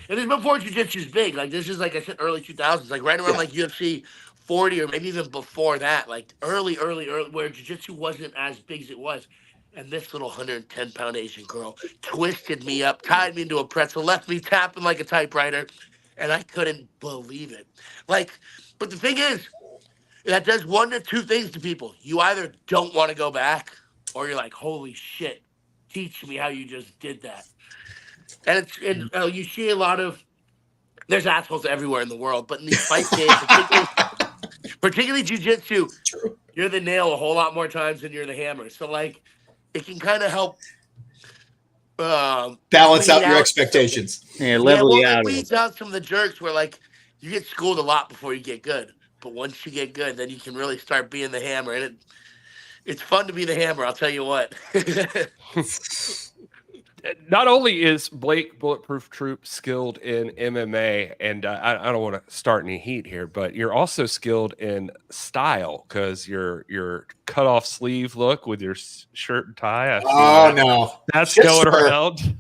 And this is before Jiu-Jitsu's big. Like, this is, like I said, early 2000s, like right around like UFC 40 or maybe even before that, like early, where Jiu-Jitsu wasn't as big as it was. And this little 110-pound Asian girl twisted me up, tied me into a pretzel, left me tapping like a typewriter, and I couldn't believe it. Like, but the thing is, that does one of two things to people. You either don't want to go back, or you're like, holy shit, teach me how you just did that. And you see a lot of, there's assholes everywhere in the world, but in these fight games, particularly jiu-jitsu, you're the nail a whole lot more times than you're the hammer. So, like, it can kind of help balance out your expectations. Level you out. It weeds out some of the jerks where, like, you get schooled a lot before you get good. But once you get good, then you can really start being the hammer. And it's fun to be the hammer, I'll tell you what. Not only is Blake Bulletproof Troop skilled in MMA, and I don't want to start any heat here, but you're also skilled in style, because your cut off sleeve look with your shirt and tie. No, that's going around.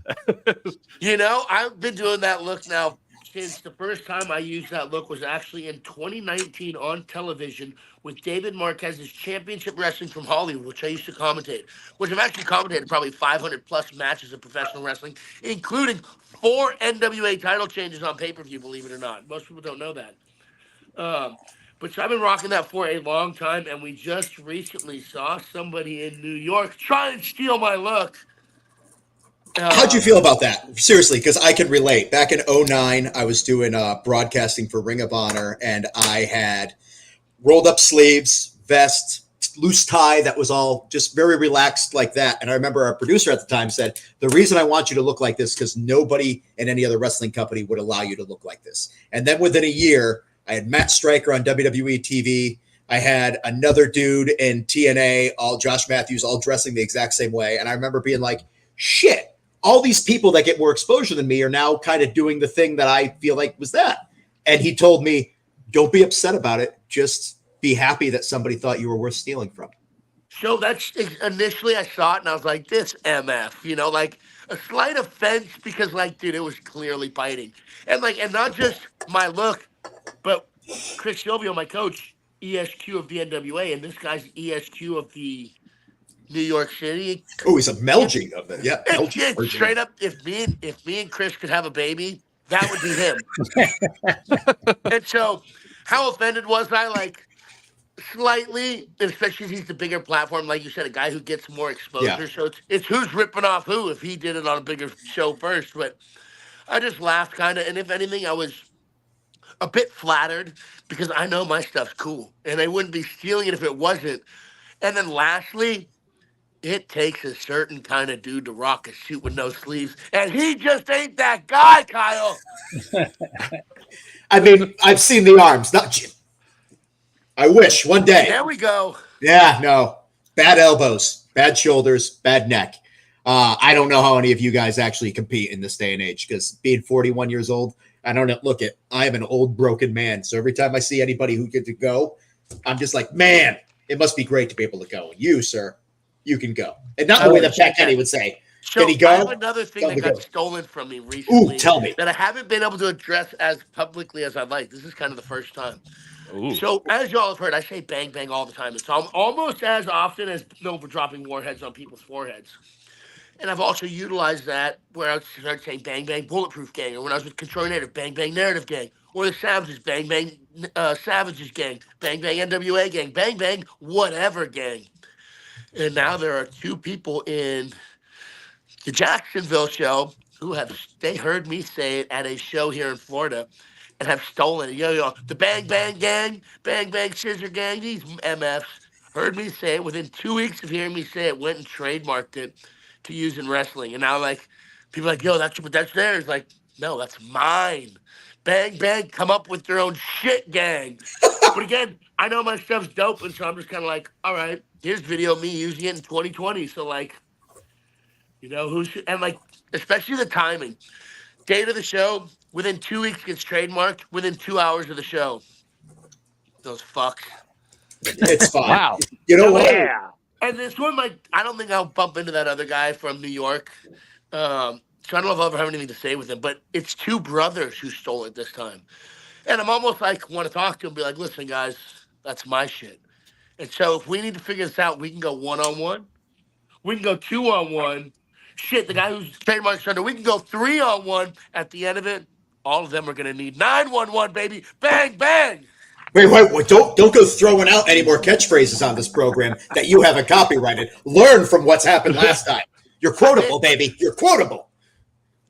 You know, I've been doing that look now since the first time I used that look was actually in 2019 on television with David Marquez's Championship Wrestling from Hollywood, which I used to commentate, which I've actually commentated probably 500 plus matches of professional wrestling, including 4 NWA title changes on pay-per-view, believe it or not. Most people don't know that. But so I've been rocking that for a long time, and we just recently saw somebody in New York try and steal my look. How'd you feel about that? Seriously, because I can relate. Back in 2009, I was doing broadcasting for Ring of Honor, and I had rolled up sleeves, vest, loose tie that was all just very relaxed like that. And I remember our producer at the time said, the reason I want you to look like this because nobody in any other wrestling company would allow you to look like this. And then within a year, I had Matt Stryker on WWE TV. I had another dude in TNA, Josh Matthews, all dressing the exact same way. And I remember being like, shit. All these people that get more exposure than me are now kind of doing the thing that I feel like was that. And he told me, don't be upset about it. Just be happy that somebody thought you were worth stealing from. So that's initially I saw it and I was like, this MF, you know, like a slight offense because, like, dude, it was clearly biting. And like, and not just my look, but Chris Silvio, my coach, ESQ of the NWA, and this guy's ESQ of the New York City. Oh, he's a Melging of it. Yeah. It's straight up, if me and Chris could have a baby, that would be him. And so how offended was I? Like, slightly, especially if he's the bigger platform, like you said, a guy who gets more exposure. Yeah. So it's who's ripping off who if he did it on a bigger show first. But I just laughed kind of, and if anything, I was a bit flattered because I know my stuff's cool, and I wouldn't be stealing it if it wasn't. And then lastly, It takes a certain kind of dude to rock a suit with no sleeves, and he just ain't that guy, Kyle. I mean, I've seen the arms. I wish one day. There we go. Yeah, no. Bad elbows, bad shoulders, bad neck. I don't know how any of you guys actually compete in this day and age, because being 41 years old, I don't know. Look, I am an old broken man. So every time I see anybody who gets to go, I'm just like, man, it must be great to be able to go. And you, sir, you can go. And not the way that Pat Kenny would say. So Can he go? I have another thing that got stolen from me recently. Ooh, tell me. That I haven't been able to address as publicly as I'd like. This is kind of the first time. Ooh. So as y'all have heard, I say bang bang all the time. It's almost as often as known for dropping warheads on people's foreheads. And I've also utilized that where I started saying bang bang bulletproof gang, or when I was with Control Native, bang bang narrative gang, or the Savages, bang bang Savages gang, bang bang NWA gang, bang bang whatever gang. And now there are two people in the Jacksonville show who they heard me say it at a show here in Florida and have stolen it. Yo, the bang bang gang, bang bang scissor gang, these MFs heard me say it. Within 2 weeks of hearing me say it, went and trademarked it to use in wrestling. And now, like, people are like, yo, that's theirs. Like, no, that's mine. Bang bang, come up with your own shit, gang. But again, I know my stuff's dope, and so I'm just kind of like, all right, here's video of me using it in 2020. So, like, you know, and like, especially the timing. Date of the show, within 2 weeks gets trademarked, within 2 hours of the show. Those fucks. It's fine. Wow. You know what? Yeah. And this one, like, I don't think I'll bump into that other guy from New York. So I don't know if I'll ever have anything to say with him, but it's two brothers who stole it this time. And I'm almost like, want to talk to him, be like, listen, guys, that's my shit. And so if we need to figure this out, we can go one-on-one. We can go two-on-one. Shit, the guy who's trademarked under, we can go 3-on-1. At the end of it, all of them are going to need 911, baby. Bang, bang. Wait, don't go throwing out any more catchphrases on this program that you haven't copyrighted. Learn from what's happened last time. You're quotable, baby. You're quotable.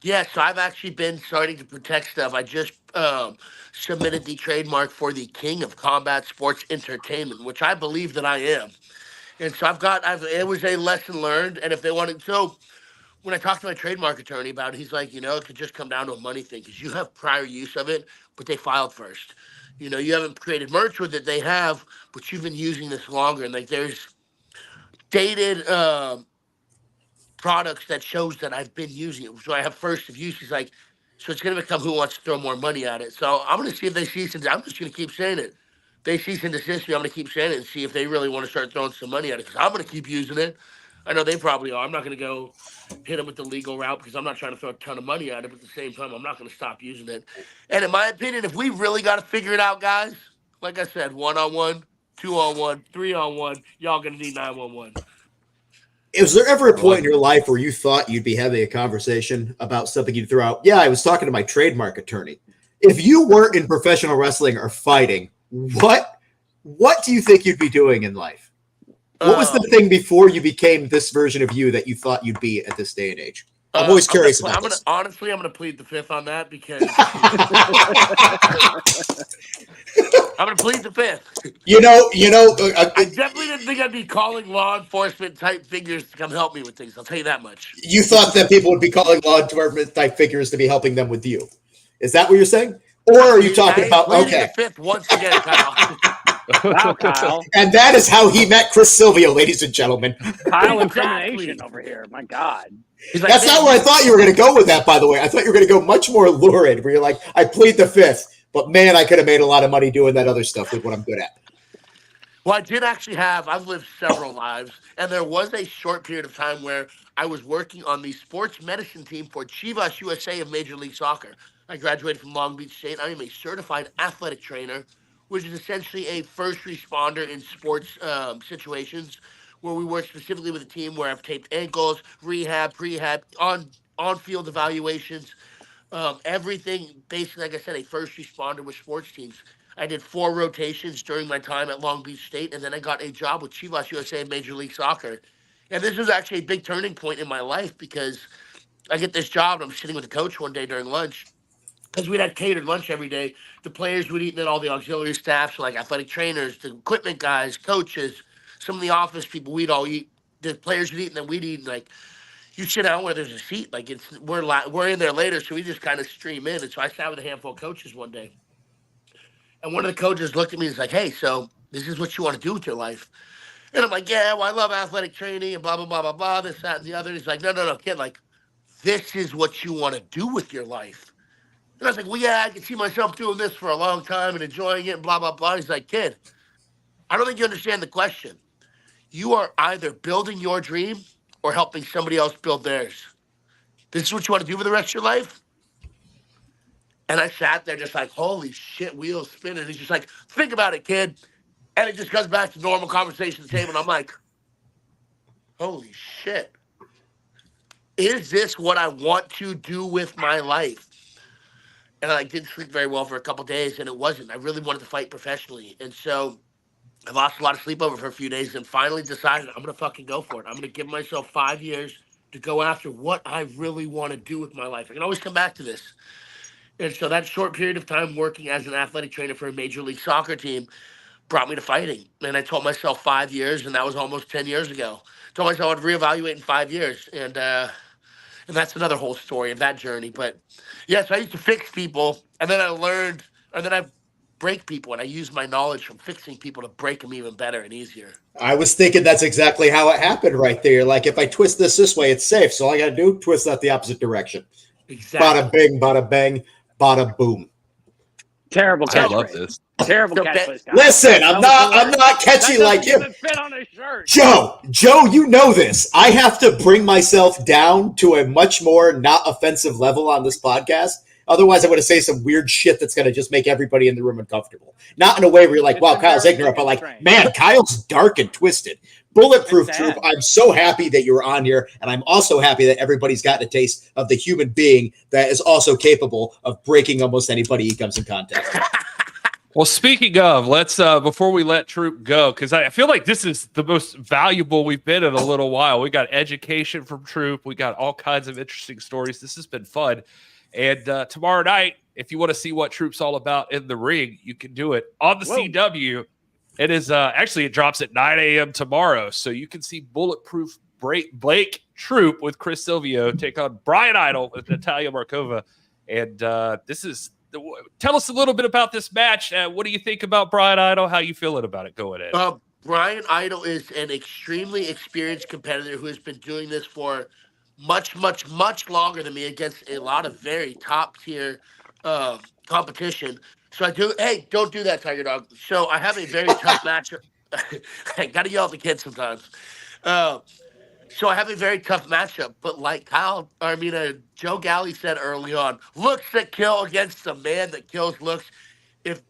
Yeah, so I've actually been starting to protect stuff. I just submitted the trademark for the King of Combat Sports Entertainment, which I believe that I am. And so it was a lesson learned. And if they wanted, so when I talked to my trademark attorney about it, he's like, you know, it could just come down to a money thing because you have prior use of it, but they filed first. You know, you haven't created merch with it, they have, but you've been using this longer. And like, there's dated products that shows that I've been using it. So I have first of use. He's like, so it's going to become who wants to throw more money at it. So I'm going to see if they cease and I'm just going to keep saying it. They cease and desist me. I'm going to keep saying it and see if they really want to start throwing some money at it because I'm going to keep using it. I know they probably are. I'm not going to go hit them with the legal route because I'm not trying to throw a ton of money at it. But at the same time, I'm not going to stop using it. And in my opinion, if we really got to figure it out, guys, like I said, 1-on-1, 2-on-1, 3-on-1, y'all going to need 911. Was there ever a point in your life where you thought you'd be having a conversation about something you'd throw out? Yeah, I was talking to my trademark attorney. If you weren't in professional wrestling or fighting, what do you think you'd be doing in life? What was the thing before you became this version of you that you thought you'd be at this day and age? I'm always curious about this. Honestly, I'm going to plead the fifth on that because I'm going to plead the fifth. I definitely didn't think I'd be calling law enforcement type figures to come help me with things. I'll tell you that much. You thought that people would be calling law enforcement type figures to be helping them with you. Is that what you're saying? Or are you talking about, okay. The fifth once again, Kyle. Wow, Kyle. And that is how he met Chris Silvio, ladies and gentlemen. Kyle incrimination over here. My God. That's not where I thought you were going to go with that, by the way. I thought you were going to go much more lurid, where you're like, I plead the fifth, but man, I could have made a lot of money doing that other stuff with what I'm good at. Well, I did actually I've lived several lives, and there was a short period of time where I was working on the sports medicine team for Chivas USA of Major League Soccer. I graduated from Long Beach State. I am a certified athletic trainer, which is essentially a first responder in sports situations where we work specifically with a team where I've taped ankles, rehab, prehab, on-field evaluations, everything. Basically, like I said, a first responder with sports teams. I did 4 rotations during my time at Long Beach State, and then I got a job with Chivas USA in Major League Soccer. And this was actually a big turning point in my life because I get this job, and I'm sitting with the coach one day during lunch, because we'd had catered lunch every day. The players would eat, and then all the auxiliary staff, so like athletic trainers, the equipment guys, coaches, some of the office people, we'd all eat the players would eat and then we'd eat. And like, you sit down where there's a seat. Like we're in there later, so we just kind of stream in. And so I sat with a handful of coaches one day, and one of the coaches looked at me and was like, "Hey, so this is what you want to do with your life?" And I'm like, "Yeah, well, I love athletic training and blah blah blah blah blah. This, that, and the other." And he's like, "No, kid. Like, this is what you want to do with your life." And I was like, "Well, yeah, I can see myself doing this for a long time and enjoying it and blah blah blah." He's like, "Kid, I don't think you understand the question. You are either building your dream or helping somebody else build theirs. This is what you want to do for the rest of your life?" And I sat there just like, holy shit, wheels spinning. He's just like, "Think about it, kid." And it just goes back to normal conversation at the table. And I'm like, holy shit. Is this what I want to do with my life? And I didn't sleep very well for a couple of days, and it wasn't. I really wanted to fight professionally. And so I lost a lot of sleep over for a few days and finally decided I'm going to fucking go for it. I'm going to give myself 5 years to go after what I really want to do with my life. I can always come back to this. And so that short period of time working as an athletic trainer for a Major League Soccer team brought me to fighting. And I told myself 5 years, and that was almost 10 years ago. I told myself I'd reevaluate in 5 years. And that's another whole story of that journey. But yes, I used to fix people, and then I break people, and I use my knowledge from fixing people to break them even better and easier. I was thinking that's exactly how it happened right there. Like, if I twist this way, it's safe. So all I got to do, twist that the opposite direction. Exactly. Bada bing, bada bang, bada boom. Terrible I catchphrase. love this. Terrible catchphrase. Listen, I'm not catchy like you. Fit on his shirt. Joe, you know this. I have to bring myself down to a much more not offensive level on this podcast. Otherwise, I'm going to say some weird shit that's going to just make everybody in the room uncomfortable. Not in a way where you're like, wow, Kyle's ignorant, but like, man, Kyle's dark and twisted. Bulletproof Troop, I'm so happy that you're on here, and I'm also happy that everybody's gotten a taste of the human being that is also capable of breaking almost anybody he comes in contact with. Well, speaking of, let's before we let Troop go, because I feel like this is the most valuable we've been in a little while. We got education from Troop. We got all kinds of interesting stories. This has been fun. And tomorrow night, if you want to see what Troop's all about in the ring, you can do it on the CW. It is actually, it drops at 9 a.m. tomorrow. So you can see Bulletproof Blake Troop with Chris Silvio take on Brian Idol with Natalia Markova. And tell us a little bit about this match. What do you think about Brian Idol? How you feeling about it going in? Brian Idol is an extremely experienced competitor who has been doing this for much, much, much longer than me against a lot of very top tier competition. So don't do that, Tiger Dog. So I have a very tough matchup. I got to yell at the kids sometimes. So I have a very tough matchup, but like Joe Galli said early on, looks that kill against the man that kills looks. If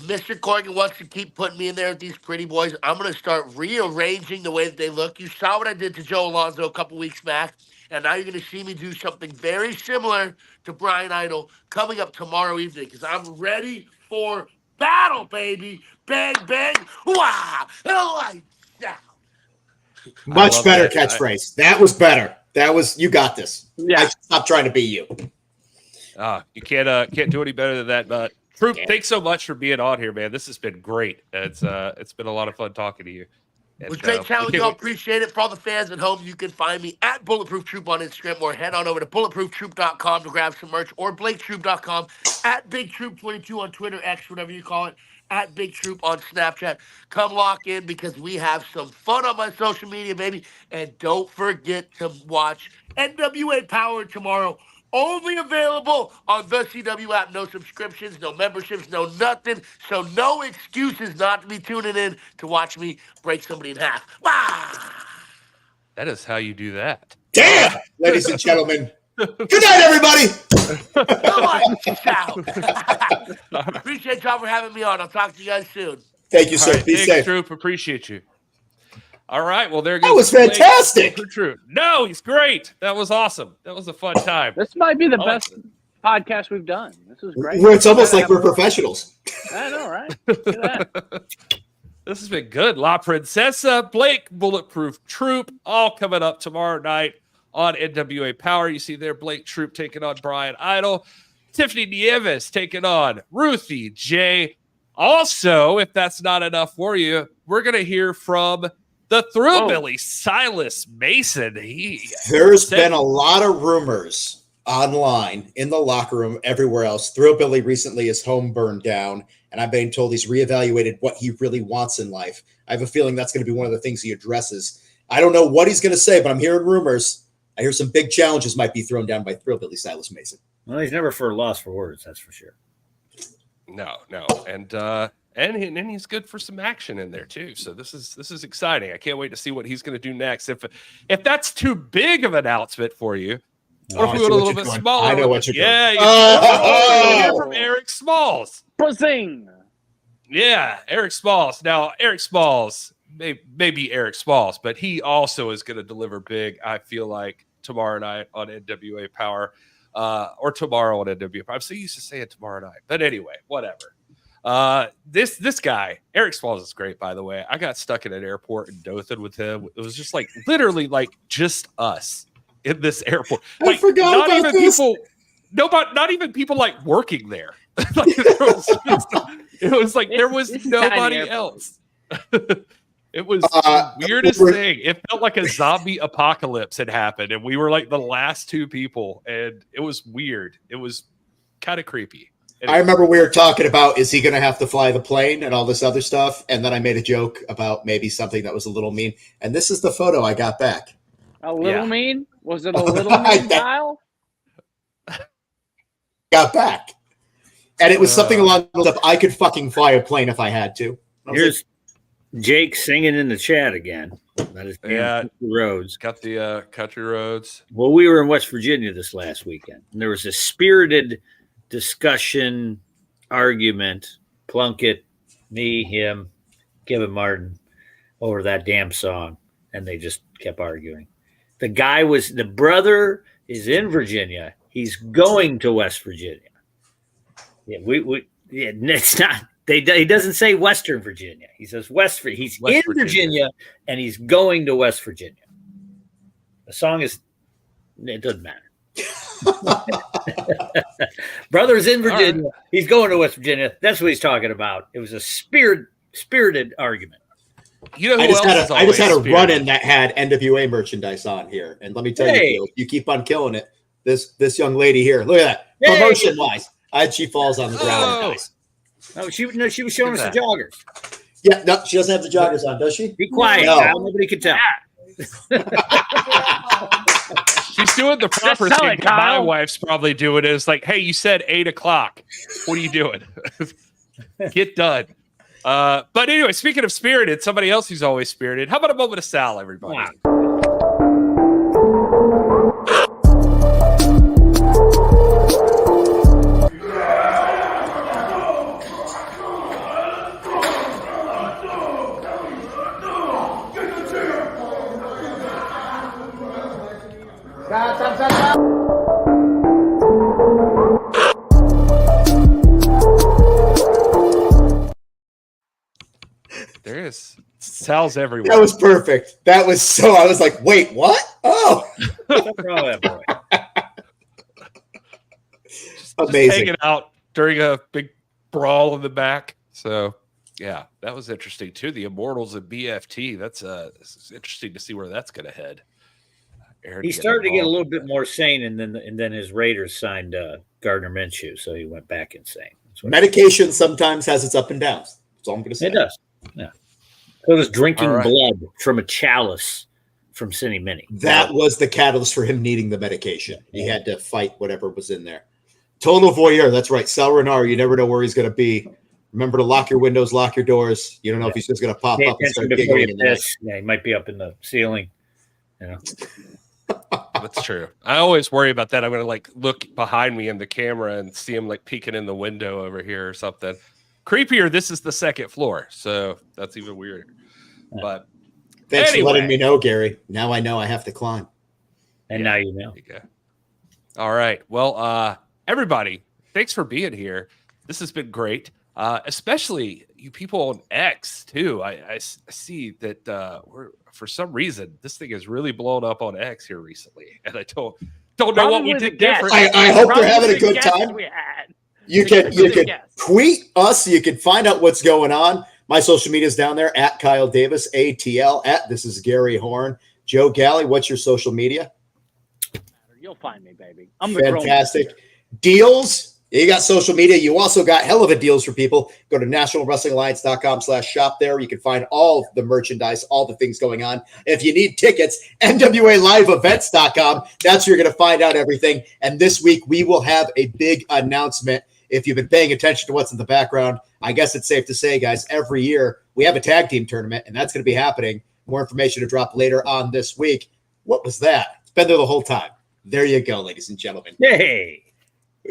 Mr. Corgan wants to keep putting me in there with these pretty boys, I'm going to start rearranging the way that they look. You saw what I did to Joe Alonzo a couple weeks back, and now you're going to see me do something very similar to Brian Idol coming up tomorrow evening, because I'm ready for battle, baby. Bang, bang, wah, and lights out. Much better catchphrase. That was better. You got this. Yeah. I should stop trying to be you. You can't do any better than that, but Troop, thanks so much for being on here, man. This has been great. It's been a lot of fun talking to you. It was great challenge. Y'all appreciate it. For all the fans at home, you can find me at Bulletproof Troop on Instagram, or head on over to bulletprooftroop.com to grab some merch, or blaketroop.com, at Big Troop 22 on Twitter, X, whatever you call it, at Big Troop on Snapchat. Come lock in, because we have some fun on my social media, baby. And don't forget to watch NWA POWERRR tomorrow. Only available on the CW app. No subscriptions, no memberships, no nothing. So no excuses not to be tuning in to watch me break somebody in half. Wow. That is how you do that. Damn, ladies and gentlemen. Good night, everybody. Appreciate y'all for having me on. I'll talk to you guys soon. Thank you, sir. Right, be safe. Troop, appreciate you. All right, well, there goes. That was fantastic. Troop. No, he's great. That was awesome. That was a fun time. This might be the best podcast we've done. This was great. It's almost like we're professionals. I know, right? Look at that. This has been good. La Princesa, Blake, Bulletproof Troop, all coming up tomorrow night on NWA Power. You see there, Blake Troop taking on Brian Idol. Tiffany Nieves taking on Ruthie J. Also, if that's not enough for you, we're going to hear from The Thrillbilly, Silas Mason. There's been a lot of rumors online, in the locker room, everywhere else. Thrillbilly recently, his home burned down, and I've been told he's reevaluated what he really wants in life. I have a feeling that's going to be one of the things he addresses. I don't know what he's going to say, but I'm hearing rumors. I hear some big challenges might be thrown down by Thrillbilly Silas Mason. Well, he's never for a loss for words, that's for sure. No. And he's good for some action in there too. So this is exciting. I can't wait to see what he's going to do next. If that's too big of an announcement for you, what if we went a little bit smaller? I know what you're doing. Yeah, hear from Eric Smalls. Buzzing. Yeah, Eric Smalls. Now, Eric Smalls, maybe Eric Smalls, but he also is going to deliver big, I feel like, tomorrow night on NWA Power, or tomorrow on NWA Power. I'm so used to saying tomorrow night. But anyway, whatever. This guy, Eric Smalls, is great, by the way. I got stuck in an airport in Dothan with him. It was just like literally like just us in this airport. Like, I forgot not about even this. people. Not even people like working there. Like, it was like there was nobody else. It was the weirdest thing. It felt like a zombie apocalypse had happened, and we were like the last two people, and it was weird. It was kind of creepy. I remember we were talking about, is he going to have to fly the plane and all this other stuff? And then I made a joke about maybe something that was a little mean. And this is the photo I got back. A little mean? Was it a little mean, Kyle? Got back. And it was something along the lines of, I could fucking fly a plane if I had to. Here's Jake singing in the chat again. That is Country Roads. Got the Country Roads. Well, we were in West Virginia this last weekend, and there was a spirited discussion, argument, Plunkett, me, him, Kevin Martin, over that damn song, and they just kept arguing. The brother is in Virginia. He's going to West Virginia. Yeah, it's not. He doesn't say Western Virginia. He says West Virginia. He's in Virginia, and he's going to West Virginia. The song is. It doesn't matter. Brother's in Virginia. Right. He's going to West Virginia. That's what he's talking about. It was a spirited argument. You know who I just had a run-in that had NWA merchandise on here, and let me tell you, you keep on killing it. This young lady here, look at that. Promotion-wise, she falls on the ground and dies. Oh, she was showing us the joggers. Yeah, no, she doesn't have the joggers on, does she? Be quiet. No. Nobody can tell. She's doing the proper thing. My wife's probably doing it. It's like, hey, you said 8 o'clock. What are you doing? Get done. But anyway, speaking of spirited, somebody else who's always spirited. How about a moment of Sal, everybody? Wow. There is Sal's everywhere. That was perfect. That was so. I was like, wait, what? Oh, amazing. Just hanging out during a big brawl in the back. So yeah, that was interesting too. The Immortals and BFT. That's it's interesting to see where that's going to head. He started to get a little bit more sane, and then his Raiders signed Gardner Minshew, so he went back insane. Medication sometimes has its up and downs. That's all I'm going to say. It does. Yeah. So does drinking blood from a chalice from Cinny Minnie. That was the catalyst for him needing the medication. He had to fight whatever was in there. Total voyeur. That's right. Sal Renard, you never know where he's going to be. Remember to lock your windows, lock your doors. You don't know if he's just going to pop up and start giggling in there. Yeah, he might be up in the ceiling. You know. That's true. I always worry about that. I'm going to look behind me in the camera and see him peeking in the window over here or something. Creepier, this is the second floor, so that's even weirder. But thanks for letting me know, Gary. Now I know I have to climb. And now you know. Okay. All right. Well, everybody, thanks for being here. This has been great. Especially you people on X too. I see that for some reason this thing has really blown up on X here recently, and I don't know what we did different. I hope they're having a good time. You can tweet us. You can find out what's going on. My social media is down there at Kyle Davis, ATL, at This is Gary Horne. Joe Galli, what's your social media? You'll find me, baby. I'm the fantastic. Deals. You got social media. You also got hell of a deals for people. Go to nationalwrestlingalliance.com/shop there. You can find all the merchandise, all the things going on. If you need tickets, NWALiveEvents.com. That's where you're going to find out everything. And this week, we will have a big announcement. If you've been paying attention to what's in the background, I guess it's safe to say, guys, every year we have a tag team tournament, and that's going to be happening. More information to drop later on this week. What was that? It's been there the whole time. There you go, ladies and gentlemen. Hey.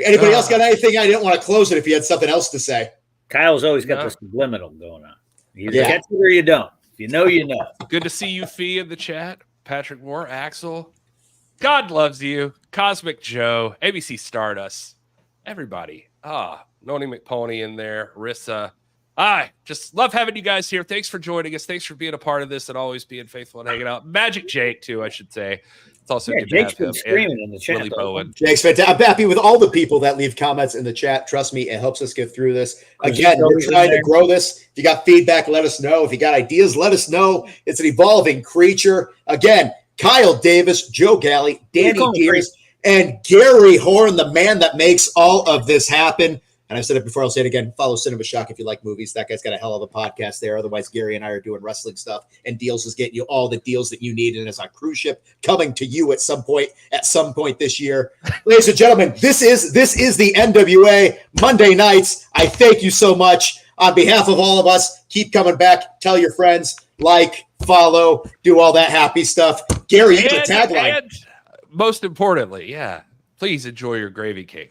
Anybody else got anything? I didn't want to close it if you had something else to say. Kyle's always got this subliminal going on. You either catch it or you don't. If you know, you know. Good to see you, Fee, in the chat. Patrick Moore, Axel. God loves you. Cosmic Joe, ABC Stardust. Everybody. Noni McPony in there. Rissa. I just love having you guys here. Thanks for joining us. Thanks for being a part of this and always being faithful and hanging out. Magic Jake, too, I should say. It's also good Jake's to have been screaming in the chat. Jake's fantastic. I'm happy with all the people that leave comments in the chat. Trust me, it helps us get through this. Again, we're trying to grow this. If you got feedback, let us know. If you got ideas, let us know. It's an evolving creature. Again, Kyle Davis, Joe Galli, Danny Dealz, and Gary Horne, the man that makes all of this happen. And I've said it before, I'll say it again. Follow Cinema Shock if you like movies. That guy's got a hell of a podcast there. Otherwise, Gary and I are doing wrestling stuff, and Dealz is getting you all the deals that you need. And it's on cruise ship coming to you at some point this year. Ladies and gentlemen, this is the NWA Monday Nights. I thank you so much. On behalf of all of us, keep coming back. Tell your friends, like, follow, do all that happy stuff. Gary, you have a tagline. And most importantly, please enjoy your gravy cakes.